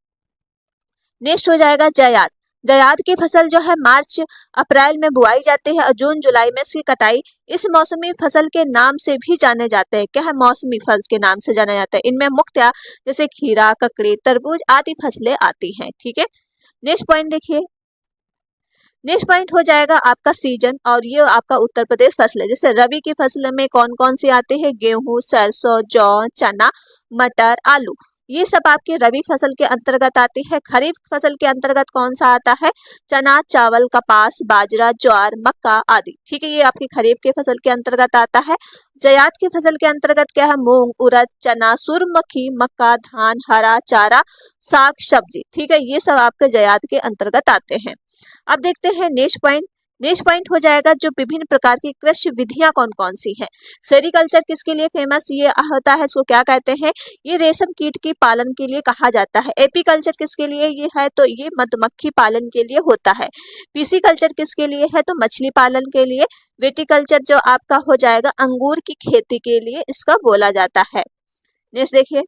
नेक्स्ट हो जाएगा जायद। जायद की फसल जो है मार्च अप्रैल में बुआई जाती है और जून जुलाई में इसकी कटाई इस मौसमी फसल के नाम से भी जाने जाते हैं। क्या है? मौसमी फल के नाम से जाना जाता है। इनमें मुख्यतः जैसे खीरा, ककड़ी, तरबूज आदि फसलें आती हैं। ठीक है, नेक्स्ट पॉइंट देखिए, नेक्स्ट पॉइंट हो जाएगा आपका सीजन, और ये आपका उत्तर प्रदेश फसल है। जैसे रबी की फसल में कौन कौन सी आती है? गेहूं, सरसों, जौ, चना, मटर, आलू, ये सब आपके रबी फसल के अंतर्गत आती है। खरीफ फसल के अंतर्गत कौन सा आता है? चना, चावल, कपास, बाजरा, ज्वार, मक्का आदि। ठीक है, ये आपकी खरीफ के फसल के अंतर्गत आता है। जायद की फसल के अंतर्गत क्या है? मूंग, उड़द, चना, सूरजमुखी, मक्का, धान, हरा चारा, साग सब्जी। ठीक है, ये सब आपके जायद के अंतर्गत आते हैं। अब देखते हैं नेक्स्ट पॉइंट। नेक्स्ट पॉइंट हो जाएगा जो विभिन्न प्रकार की कृषि विधियां कौन कौन सी हैं। सेरिकल्चर किसके लिए फेमस ये होता है? इसको क्या कहते हैं? ये रेशम कीट की पालन के लिए कहा जाता है। एपीकल्चर किसके लिए ये है? तो ये मधुमक्खी पालन के लिए होता है। पीसीकल्चर किसके लिए है? तो मछली पालन के लिए। विटिकल्चर जो आपका हो जाएगा अंगूर की खेती के लिए इसका बोला जाता है। नेक्स्ट देखिए,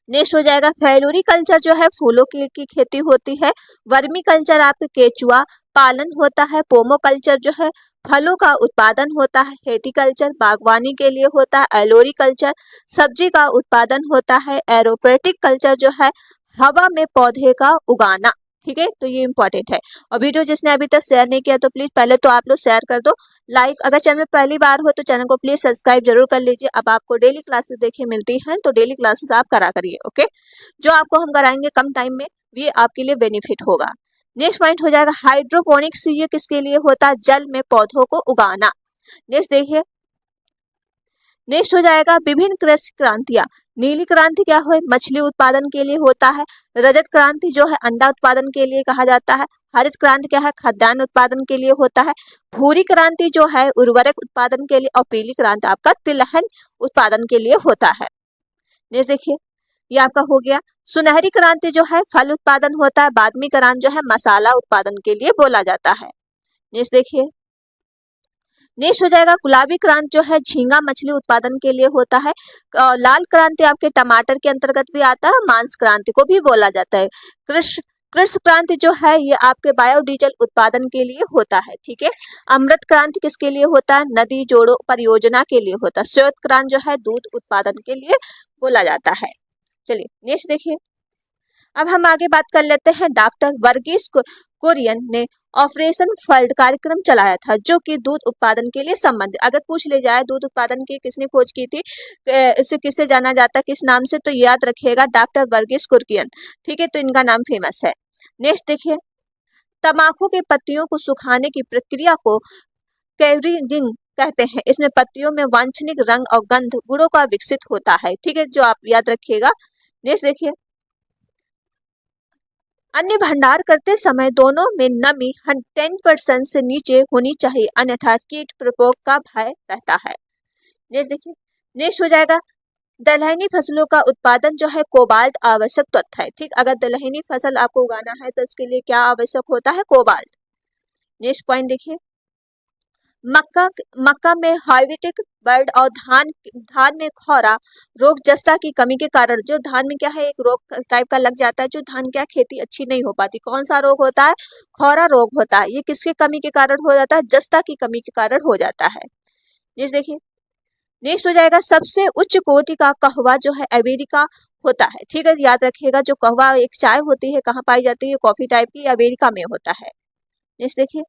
नेक्स्ट हो जाएगा फ्लोरी कल्चर जो है फूलों की खेती होती है। वर्मी कल्चर आपके केचुआ पालन होता है। पोमो कल्चर जो है फलों का उत्पादन होता है। हेटिकल्चर बागवानी के लिए होता है। एलोरी कल्चर सब्जी का उत्पादन होता है। एरोप्रेटिक कल्चर जो है हवा में पौधे का उगाना। ठीक है, तो ये इंपॉर्टेंट है। और वीडियो जिसने अभी तक शेयर नहीं किया तो प्लीज पहले तो आप लोग शेयर कर दो, लाइक। अगर चैनल पहली बार हो तो चैनल को प्लीज सब्सक्राइब जरूर कर लीजिए। अब आपको डेली क्लासेस देखिए मिलती हैं, तो डेली क्लासेस आप करा करिए। ओके, जो आपको हम कराएंगे कम टाइम में, ये आपके लिए बेनिफिट होगा। नेक्स्ट पॉइंट हो जाएगा हाइड्रोपोनिक्स, ये किसके लिए होता है, जल में पौधों को उगाना। नेक्स्ट देखिए, नेक्स्ट हो जाएगा विभिन्न कृषि क्रांतियां। नीली क्रांति क्या है, मछली उत्पादन के लिए होता है। रजत क्रांति जो है अंडा उत्पादन के लिए कहा जाता है। हरित क्रांति क्या है, खाद्यान्न उत्पादन के लिए होता है। भूरी क्रांति जो है उर्वरक उत्पादन के लिए, और पीली क्रांति आपका तिलहन उत्पादन के लिए होता है। नेक्स्ट देखिए, ये आपका हो गया। सुनहरी क्रांति जो है फल उत्पादन होता है। बादमी क्रांति जो है मसाला उत्पादन के लिए बोला जाता है। नेक्स्ट देखिए, नेक्स्ट हो जाएगा गुलाबी क्रांति जो है झींगा मछली उत्पादन के लिए होता है। लाल क्रांति आपके टमाटर के अंतर्गत भी आता है, मांस क्रांति को भी बोला जाता है। कृषि कृषि क्रांति जो है ये आपके बायोडीजल उत्पादन के लिए होता है, ठीक है। अमृत क्रांति किसके लिए होता है, नदी जोड़ो परियोजना के लिए होता है। श्वेत क्रांति जो है दूध उत्पादन के लिए बोला जाता है। चलिए नेक्स्ट देखिए, अब हम आगे बात कर लेते हैं। डॉक्टर वर्गीस कुरियन ने ऑपरेशन फ्लड कार्यक्रम चलाया था, जो कि दूध उत्पादन के लिए संबंधित। अगर पूछ ले जाए दूध उत्पादन की किसने खोज की थी, इसे किससे जाना जाता है, किस नाम से, तो याद रखिएगा डॉक्टर वर्गीस कुरियन, ठीक है, तो इनका नाम फेमस है। नेक्स्ट देखिए, तंबाकू के पत्तियों को सुखाने की प्रक्रिया को कैवरिंग कहते हैं। इसमें पत्तियों में वांछनीय रंग और गंध गुणों का विकसित होता है, ठीक है, जो आप याद रखिएगा। नेक्स्ट देखिए, अन्न भंडार करते समय दोनों में नमी 10% से नीचे होनी चाहिए, अन्यथा कीट प्रकोप का भय रहता है। नेक्स्ट देखिए, नेक्स्ट हो जाएगा दलहनी फसलों का उत्पादन जो है कोबाल्ट आवश्यक तत्व है, ठीक। अगर दलहनी फसल आपको उगाना है तो इसके लिए क्या आवश्यक होता है, कोबाल्ट। नेक्स्ट पॉइंट देखिए, मक्का मक्का में हाइब्रिड बर्ड और धान में खौरा रोग जस्ता की कमी के कारण जो धान में क्या है एक रोग टाइप का लग जाता है, जो धान क्या खेती अच्छी नहीं हो पाती। कौन सा रोग होता है, खौरा रोग होता है। ये किसके कमी के कारण हो जाता है, जस्ता की कमी के कारण हो जाता है। नेक्स्ट देखिए, नेक्स्ट हो जाएगा सबसे उच्च कोटि का कहवा जो है अमेरिका होता है, ठीक है, याद रखिएगा। जो कहवा एक चाय होती है कहाँ पाई जाती है, कॉफी टाइप की, अमेरिका में होता है। नेक्स्ट देखिए,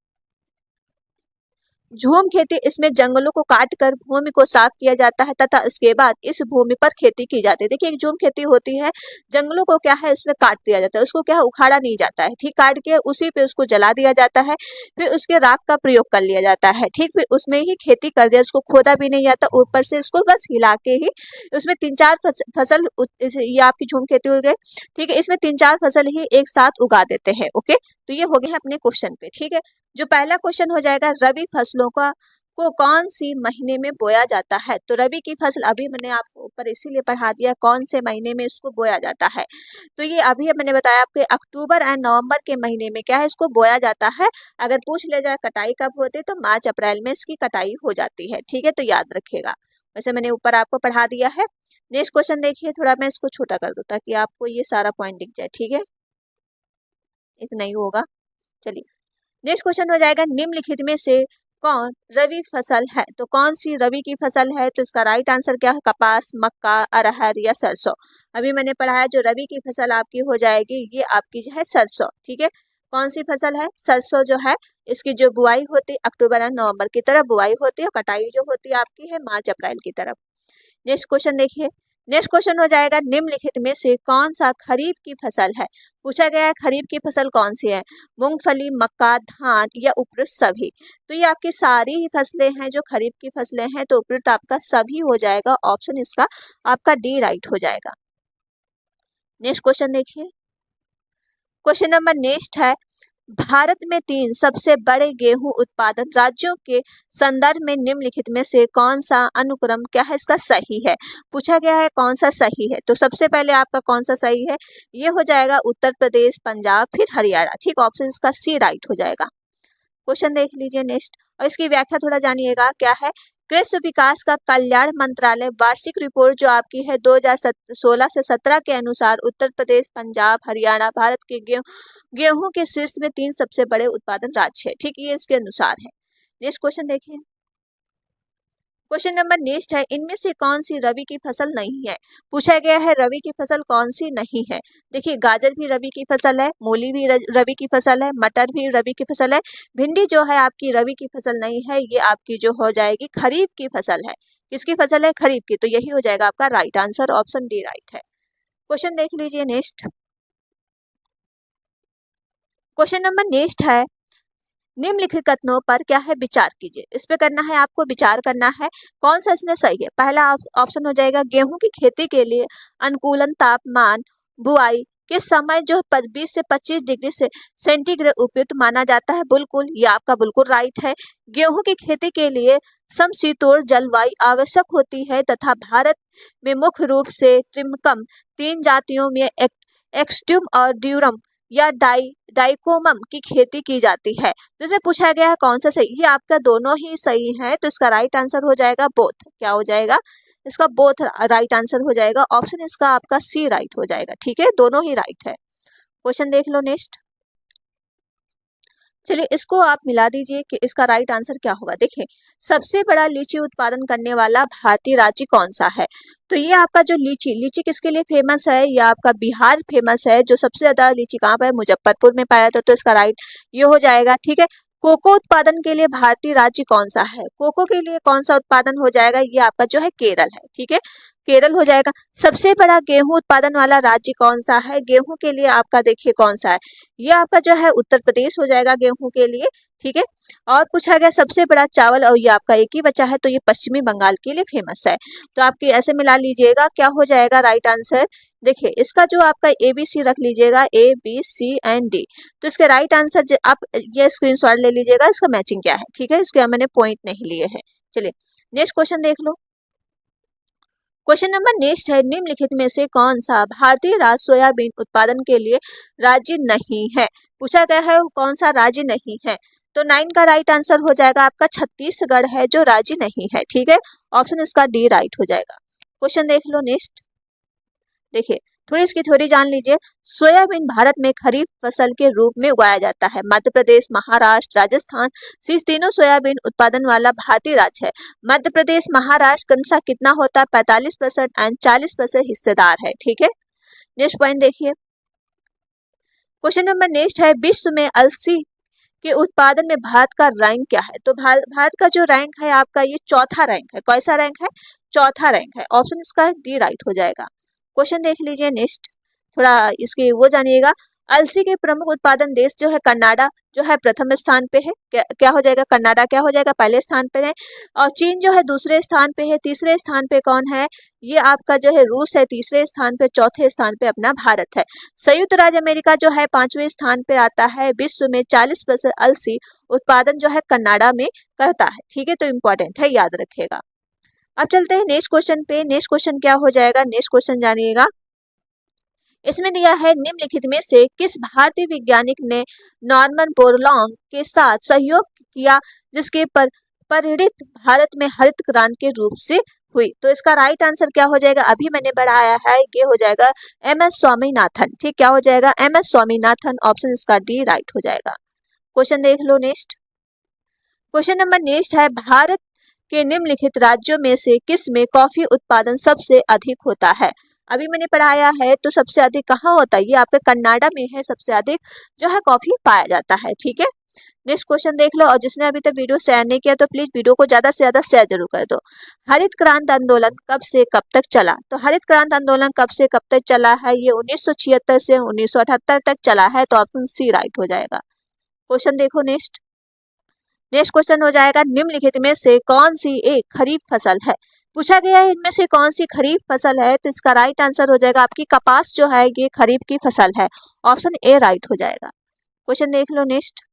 झूम खेती, इसमें जंगलों को काटकर भूमि को साफ किया जाता है तथा उसके बाद इस भूमि पर खेती की जाती है। देखिए एक झूम खेती होती है, जंगलों को क्या है उसमें काट दिया जाता है, उसको क्या है उखाड़ा नहीं जाता है, ठीक, काट के उसी पे उसको जला दिया जाता है, फिर उसके राख का प्रयोग कर लिया जाता है, ठीक, फिर उसमें ही खेती कर दिया, उसको खोदा भी नहीं जाता, ऊपर से उसको बस हिला के ही उसमें 3-4 फसल ये आपकी झूम खेती हो गई, ठीक है। इसमें 3-4 फसल ही एक साथ उगा देते हैं। ओके, तो ये हो गया अपने क्वेश्चन पे, ठीक है। जो पहला क्वेश्चन हो जाएगा रबी फसलों का को कौन सी महीने में बोया जाता है, तो रबी की फसल अभी मैंने आपको ऊपर इसीलिए पढ़ा दिया कौन से महीने में इसको बोया जाता है, तो ये अभी मैंने बताया आपके अक्टूबर एंड नवंबर के महीने में क्या है इसको बोया जाता है। अगर पूछ ले जाए कटाई कब होती है तो मार्च अप्रैल में इसकी कटाई हो जाती है, ठीक है, तो याद रखिएगा। वैसे मैंने ऊपर आपको पढ़ा दिया है। नेक्स्ट क्वेश्चन देखिए, थोड़ा मैं इसको छोटा कर दूं ताकि आपको ये सारा पॉइंट दिख जाए, ठीक है, इतना ही होगा। चलिए नेक्स्ट क्वेश्चन हो जाएगा निम्नलिखित में से कौन रबी फसल है, तो कौन सी रबी की फसल है, तो इसका राइट आंसर क्या है, कपास, मक्का, अरहर या सरसों। अभी मैंने पढ़ा है जो रबी की फसल आपकी हो जाएगी ये आपकी जो है सरसों, ठीक है। कौन सी फसल है, सरसों जो है, इसकी जो बुआई होती है अक्टूबर और नवंबर की तरफ बुआई होती है और कटाई जो होती है आपकी है मार्च अप्रैल की तरफ। नेक्स्ट क्वेश्चन देखिए, नेक्स्ट क्वेश्चन हो जाएगा निम्नलिखित में से कौन सा खरीफ की फसल है, पूछा गया है खरीफ की फसल कौन सी है, मूंगफली, मक्का, धान या उपयुक्त सभी। तो ये आपकी सारी ही फसलें हैं जो खरीफ की फसलें हैं, तो उपयुक्त आपका सभी हो जाएगा, ऑप्शन इसका आपका डी राइट हो जाएगा। नेक्स्ट क्वेश्चन देखिए, क्वेश्चन नंबर नेक्स्ट है भारत में 3 सबसे बड़े गेहूं उत्पादन राज्यों के संदर्भ में निम्नलिखित में से कौन सा अनुक्रम क्या है इसका सही है, पूछा गया है कौन सा सही है। तो सबसे पहले आपका कौन सा सही है, ये हो जाएगा उत्तर प्रदेश, पंजाब, फिर हरियाणा, ठीक, ऑप्शन इसका सी राइट हो जाएगा। क्वेश्चन देख लीजिए नेक्स्ट, और इसकी व्याख्या थोड़ा जानिएगा क्या है। कृषि विकास का कल्याण मंत्रालय वार्षिक रिपोर्ट जो आपकी है 2016 से 17 के अनुसार उत्तर प्रदेश, पंजाब, हरियाणा भारत के गेहूं के शीर्ष में 3 सबसे बड़े उत्पादन राज्य है, ठीक, ये इसके अनुसार है। नेक्स्ट क्वेश्चन देखिए, क्वेश्चन नंबर नेक्स्ट है इनमें से कौन सी रबी की फसल नहीं है, पूछा गया है रबी की फसल कौन सी नहीं है। देखिए गाजर भी रबी की फसल है, मूली भी रबी की फसल है, मटर भी रबी की फसल है, भिंडी जो है आपकी रबी की फसल नहीं है, ये आपकी जो हो जाएगी खरीफ की फसल है। किसकी फसल है, खरीफ की, तो यही हो जाएगा आपका right answer, option D right है। क्वेश्चन देख लीजिए नेक्स्ट, क्वेश्चन नंबर नेक्स्ट है, निम्नलिखित कथनों पर क्या है विचार कीजिए। इस पे करना है आपको विचार करना है कौन सा इसमें सही है। पहला ऑप्शन हो जाएगा गेहूं की खेती के लिए अनुकूलन तापमान बुआई के समय जो 20 से 25 डिग्री से सेंटीग्रेड उपयुक्त माना जाता है। बिल्कुल, ये आपका बिल्कुल राइट है। गेहूं की खेती के लिए समशीतोष्ण जलवायु आवश्यक होती है तथा भारत में मुख्य रूप से त्रिमकम 3 जातियों में एक्सट्यूम और ड्यूरम या डाइकोमम की खेती की जाती है। जैसे पूछा गया है कौन सा सही, ये आपका दोनों ही सही है, तो इसका राइट आंसर हो जाएगा बोथ। क्या हो जाएगा इसका? बोथ राइट आंसर हो जाएगा। ऑप्शन इसका आपका सी राइट हो जाएगा। ठीक है, दोनों ही राइट है। क्वेश्चन देख लो नेक्स्ट। चलिए इसको आप मिला दीजिए कि इसका राइट आंसर क्या होगा। देखिए, सबसे बड़ा लीची उत्पादन करने वाला भारतीय राज्य कौन सा है? तो ये आपका जो लीची लीची किसके लिए फेमस है? ये आपका बिहार फेमस है। जो सबसे ज्यादा लीची कहाँ पर है? मुजफ्फरपुर में पाया जाता है, तो इसका राइट ये हो जाएगा। ठीक है, कोको उत्पादन के लिए भारतीय राज्य कौन सा है? कोको के लिए कौन सा उत्पादन हो जाएगा? ये आपका जो है केरल है। ठीक है, केरल हो जाएगा। सबसे बड़ा गेहूं उत्पादन वाला राज्य कौन सा है? गेहूं के लिए आपका देखिए कौन सा है? ये आपका जो है उत्तर प्रदेश हो जाएगा गेहूं के लिए। ठीक है, और पूछा गया सबसे बड़ा चावल, और ये आपका एक ही बचा है, तो ये पश्चिमी बंगाल के लिए फेमस है। तो आपकी ऐसे मिला लीजिएगा, क्या हो जाएगा राइट आंसर? देखिए इसका जो आपका ABC रख लीजिएगा, ABCND। तो इसके राइट आंसर आप ये स्क्रीनशॉट ले लीजिएगा, इसका मैचिंग क्या है। ठीक है, इसके मैंने पॉइंट नहीं लिए हैं। चलिए नेक्स्ट क्वेश्चन देख लो। क्वेश्चन नंबर नेक्स्ट है, निम्नलिखित में से कौन सा भारतीय राज्य सोयाबीन उत्पादन के लिए राज्य नहीं है? पूछा गया है कौन सा राज्य नहीं है। तो 9 का राइट आंसर हो जाएगा आपका छत्तीसगढ़ है जो राज्य नहीं है। ठीक है, ऑप्शन इसका डी राइट हो जाएगा। क्वेश्चन देख लो नेक्स्ट। देखिए थोड़ी इसकी थ्योरी जान लीजिए। सोयाबीन भारत में खरीफ फसल के रूप में उगाया जाता है। मध्य प्रदेश, महाराष्ट्र, राजस्थान शीर्ष तीनों सोयाबीन उत्पादन वाला भारतीय राज्य है। मध्य प्रदेश महाराष्ट्र का कितना होता है? 45% एंड 40% हिस्सेदार है। ठीक है, नेक्स्ट पॉइंट देखिए। क्वेश्चन नंबर नेक्स्ट है, विश्व में अलसी के उत्पादन में भारत का रैंक क्या है? तो भारत का जो रैंक है आपका ये चौथा रैंक है। कैसा रैंक है? चौथा रैंक है। ऑप्शन इसका डी राइट हो जाएगा। क्वेश्चन देख लीजिए नेक्स्ट, थोड़ा इसकी वो जानिएगा। अलसी के प्रमुख उत्पादन देश जो है कनाडा जो है प्रथम स्थान पे है। क्या हो जाएगा? कनाडा क्या हो जाएगा? पहले स्थान पे है। और चीन जो है दूसरे स्थान पे है। तीसरे स्थान पे कौन है? ये आपका जो है रूस है तीसरे स्थान पे। चौथे स्थान पे अपना भारत है। संयुक्त राज्य अमेरिका जो है 5वें स्थान पे आता है। विश्व में 40% अलसी उत्पादन जो है कनाडा में करता है। ठीक है, तो इम्पोर्टेंट है, याद रखिएगा। अब चलते हैं नेक्स्ट क्वेश्चन पे। नेक्स्ट क्वेश्चन क्या हो जाएगा? नेक्स्ट क्वेश्चन जानिएगा। इसमें दिया है, निम्नलिखित में से किस भारतीय वैज्ञानिक ने नॉर्मन बोरलॉन्ग के साथ सहयोग किया जिसके परिणत भारत में हरित क्रांति के रूप से हुई? तो इसका राइट आंसर क्या हो जाएगा? अभी मैंने बढ़ाया है, ये हो जाएगा MS स्वामीनाथन। ठीक, क्या हो जाएगा? MS स्वामीनाथन। ऑप्शन इसका डी राइट हो जाएगा। क्वेश्चन देख लो नेक्स्ट। क्वेश्चन नंबर नेक्स्ट है, भारत के निम्नलिखित राज्यों में से किस में कॉफी उत्पादन सबसे अधिक होता है? अभी मैंने पढ़ाया है, तो सबसे अधिक कहाँ होता है? ये आपके कनाडा में है, सबसे अधिक जो है कॉफी पाया जाता है। ठीक है, नेक्स्ट क्वेश्चन देख लो। और जिसने अभी तक वीडियो शेयर नहीं किया तो प्लीज वीडियो को ज्यादा से ज्यादा शेयर जरूर कर दो। हरित क्रांति आंदोलन कब से कब तक चला? तो हरित क्रांति आंदोलन कब से कब तक चला है? ये 1976 से 1978 तक चला है। तो ऑप्शन सी राइट हो जाएगा। क्वेश्चन देखो नेक्स्ट। नेक्स्ट क्वेश्चन हो जाएगा, निम्नलिखित में से कौन सी एक खरीफ फसल है? पूछा गया है इनमें से कौन सी खरीफ फसल है। तो इसका राइट आंसर हो जाएगा आपकी कपास जो है ये खरीफ की फसल है। ऑप्शन ए राइट हो जाएगा। क्वेश्चन देख लो नेक्स्ट।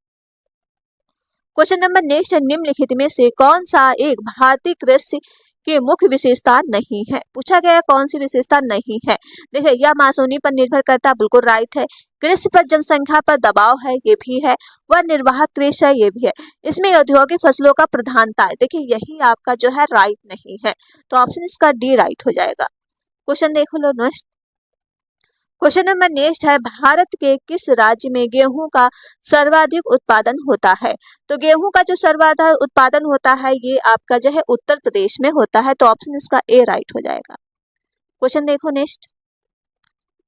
क्वेश्चन नंबर नेक्स्ट है, निम्नलिखित में से कौन सा एक भारतीय कृषि की मुख्य विशेषता नहीं है? पूछा गया कौन सी विशेषता नहीं है। देखिए यह मासूनी पर निर्भर करता है, बिल्कुल राइट है। कृषि पर जनसंख्या पर दबाव है, ये भी है। वह निर्वाह कृषि है, ये भी है। इसमें औद्योगिक फसलों का प्रधानता है, देखिए यही आपका जो है राइट नहीं है। तो ऑप्शन इसका डी राइट हो जाएगा। क्वेश्चन देखो लो नेक्स्ट। क्वेश्चन नंबर नेक्स्ट है, भारत के किस राज्य में गेहूं का सर्वाधिक उत्पादन होता है? तो गेहूं का जो सर्वाधिक उत्पादन होता है ये आपका जो है उत्तर प्रदेश में होता है। तो ऑप्शन इसका ए राइट हो जाएगा। क्वेश्चन देखो नेक्स्ट।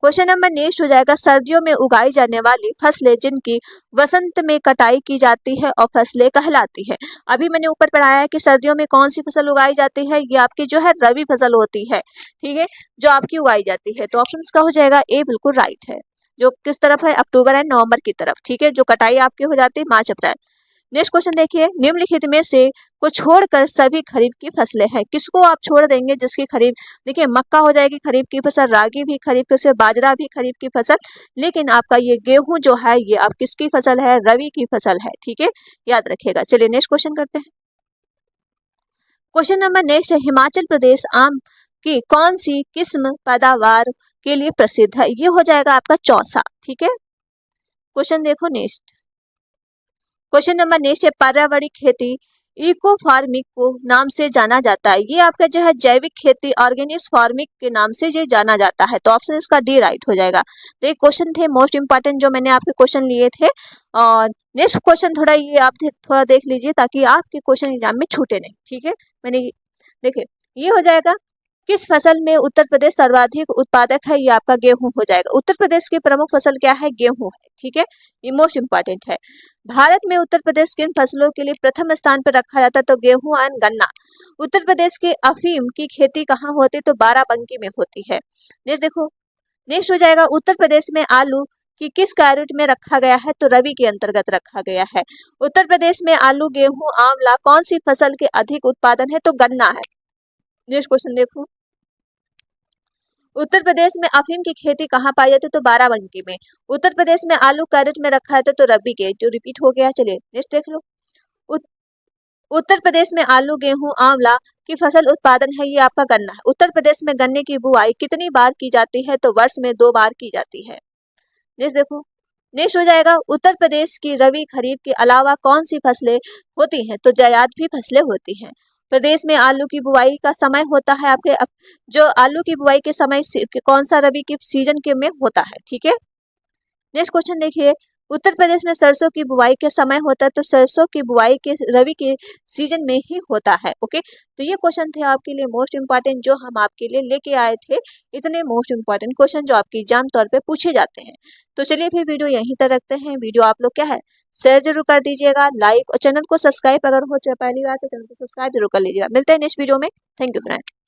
क्वेश्चन नंबर नेक्स्ट हो जाएगा, सर्दियों में उगाई जाने वाली फसलें जिनकी वसंत में कटाई की जाती है और फसलें कहलाती है। अभी मैंने ऊपर पढ़ाया है कि सर्दियों में कौन सी फसल उगाई जाती है। ये आपकी जो है रबी फसल होती है। ठीक है, जो आपकी उगाई जाती है। तो ऑप्शन का हो जाएगा ए बिल्कुल राइट है। जो किस तरफ है, अक्टूबर एंड नवंबर की तरफ, ठीक है, जो कटाई आपकी हो जाती है मार्च अप्रैल। नेक्स्ट क्वेश्चन देखिए, निम्नलिखित में से को छोड़कर सभी खरीफ की फसलें हैं। किसको आप छोड़ देंगे जिसकी खरीफ, देखिए मक्का हो जाएगी खरीफ की फसल, रागी भी खरीफ की फसल, बाजरा भी खरीफ की फसल, लेकिन आपका ये गेहूं जो है ये आप किसकी फसल है, रवि की फसल है, ठीक है, याद रखिएगा। चलिए नेक्स्ट क्वेश्चन करते हैं। क्वेश्चन नंबर नेक्स्ट है, हिमाचल प्रदेश आम की कौन सी किस्म पैदावार के लिए प्रसिद्ध है। ये हो जाएगा आपका चौसा, ठीक है। क्वेश्चन देखो नेक्स्ट, क्वेश्चन नंबर नेक्स्ट है, पर्यावरणीय खेती इको फार्मिंग को नाम से जाना जाता है। ये आपका जो है जैविक खेती ऑर्गेनिक फार्मिंग के नाम से ये जाना जाता है, तो ऑप्शन इसका डी राइट हो जाएगा। तो ये क्वेश्चन थे मोस्ट इंपॉर्टेंट जो मैंने आपके क्वेश्चन लिए थे। और नेक्स्ट क्वेश्चन थोड़ा ये आप थोड़ा देख लीजिए ताकि आपके क्वेश्चन एग्जाम में छूटे नहीं, ठीक है। मैंने देखिए ये हो जाएगा, किस फसल में उत्तर प्रदेश सर्वाधिक उत्पादक है, ये आपका गेहूं हो जाएगा। उत्तर प्रदेश की प्रमुख फसल क्या है, गेहूं है, ठीक है, ये मोस्ट इंपॉर्टेंट है। भारत में उत्तर प्रदेश किन फसलों के लिए प्रथम स्थान पर रखा जाता है, तो गेहूं एंड गन्ना। उत्तर प्रदेश के अफीम की खेती कहाँ होती है, तो बाराबंकी में होती है। नेक्स्ट देखो, नेक्स्ट हो जाएगा, उत्तर प्रदेश में आलू कि किस कैरेट में रखा गया है, तो रबी के अंतर्गत रखा गया है। उत्तर प्रदेश में आलू, गेहूं, आंवला कौन सी फसल के अधिक उत्पादन है, तो गन्ना है। नेक्स्ट क्वेश्चन देखो, उत्तर प्रदेश में अफीम की खेती कहाँ पाई जाती है, तो बाराबंकी में। उत्तर प्रदेश में आलू कैरेट में रखा है तो रबी के, जो रिपीट हो गया। चलिए नेक्स्ट देख लो, उत्तर प्रदेश में आलू, गेहूं, आंवला की फसल उत्पादन है, ये आपका गन्ना है। उत्तर प्रदेश में गन्ने की बुआई कितनी बार की जाती है, तो वर्ष में 2 बार की जाती है। नेक्स्ट देखो, नेक्स्ट हो जाएगा, उत्तर प्रदेश की रबी खरीफ के अलावा कौन सी फसलें होती हैं, तो जायद भी फसलें होती हैं। प्रदेश में आलू की बुआई का समय होता है आपके जो आलू की बुआई के समय कौन सा रबी की सीजन के में होता है, ठीक है। नेक्स्ट क्वेश्चन देखिए, उत्तर प्रदेश में सरसों की बुआई के समय होता है, तो सरसों की बुआई के रबी के सीजन में ही होता है। ओके, तो ये क्वेश्चन थे आपके लिए मोस्ट इंपॉर्टेंट जो हम आपके लिए लेके आए थे, इतने मोस्ट इंपॉर्टेंट क्वेश्चन जो आपके एग्जाम तौर पे पूछे जाते हैं। तो चलिए फिर वीडियो यहीं तक रखते हैं। वीडियो आप लोग क्या है शेयर जरूर कर दीजिएगा, लाइक और चैनल को सब्सक्राइब अगर हो चाहे पहली बार तो चैनल को सब्सक्राइब जरूर कर लीजिएगा। मिलते हैं नेक्स्ट वीडियो में। Thank you friend.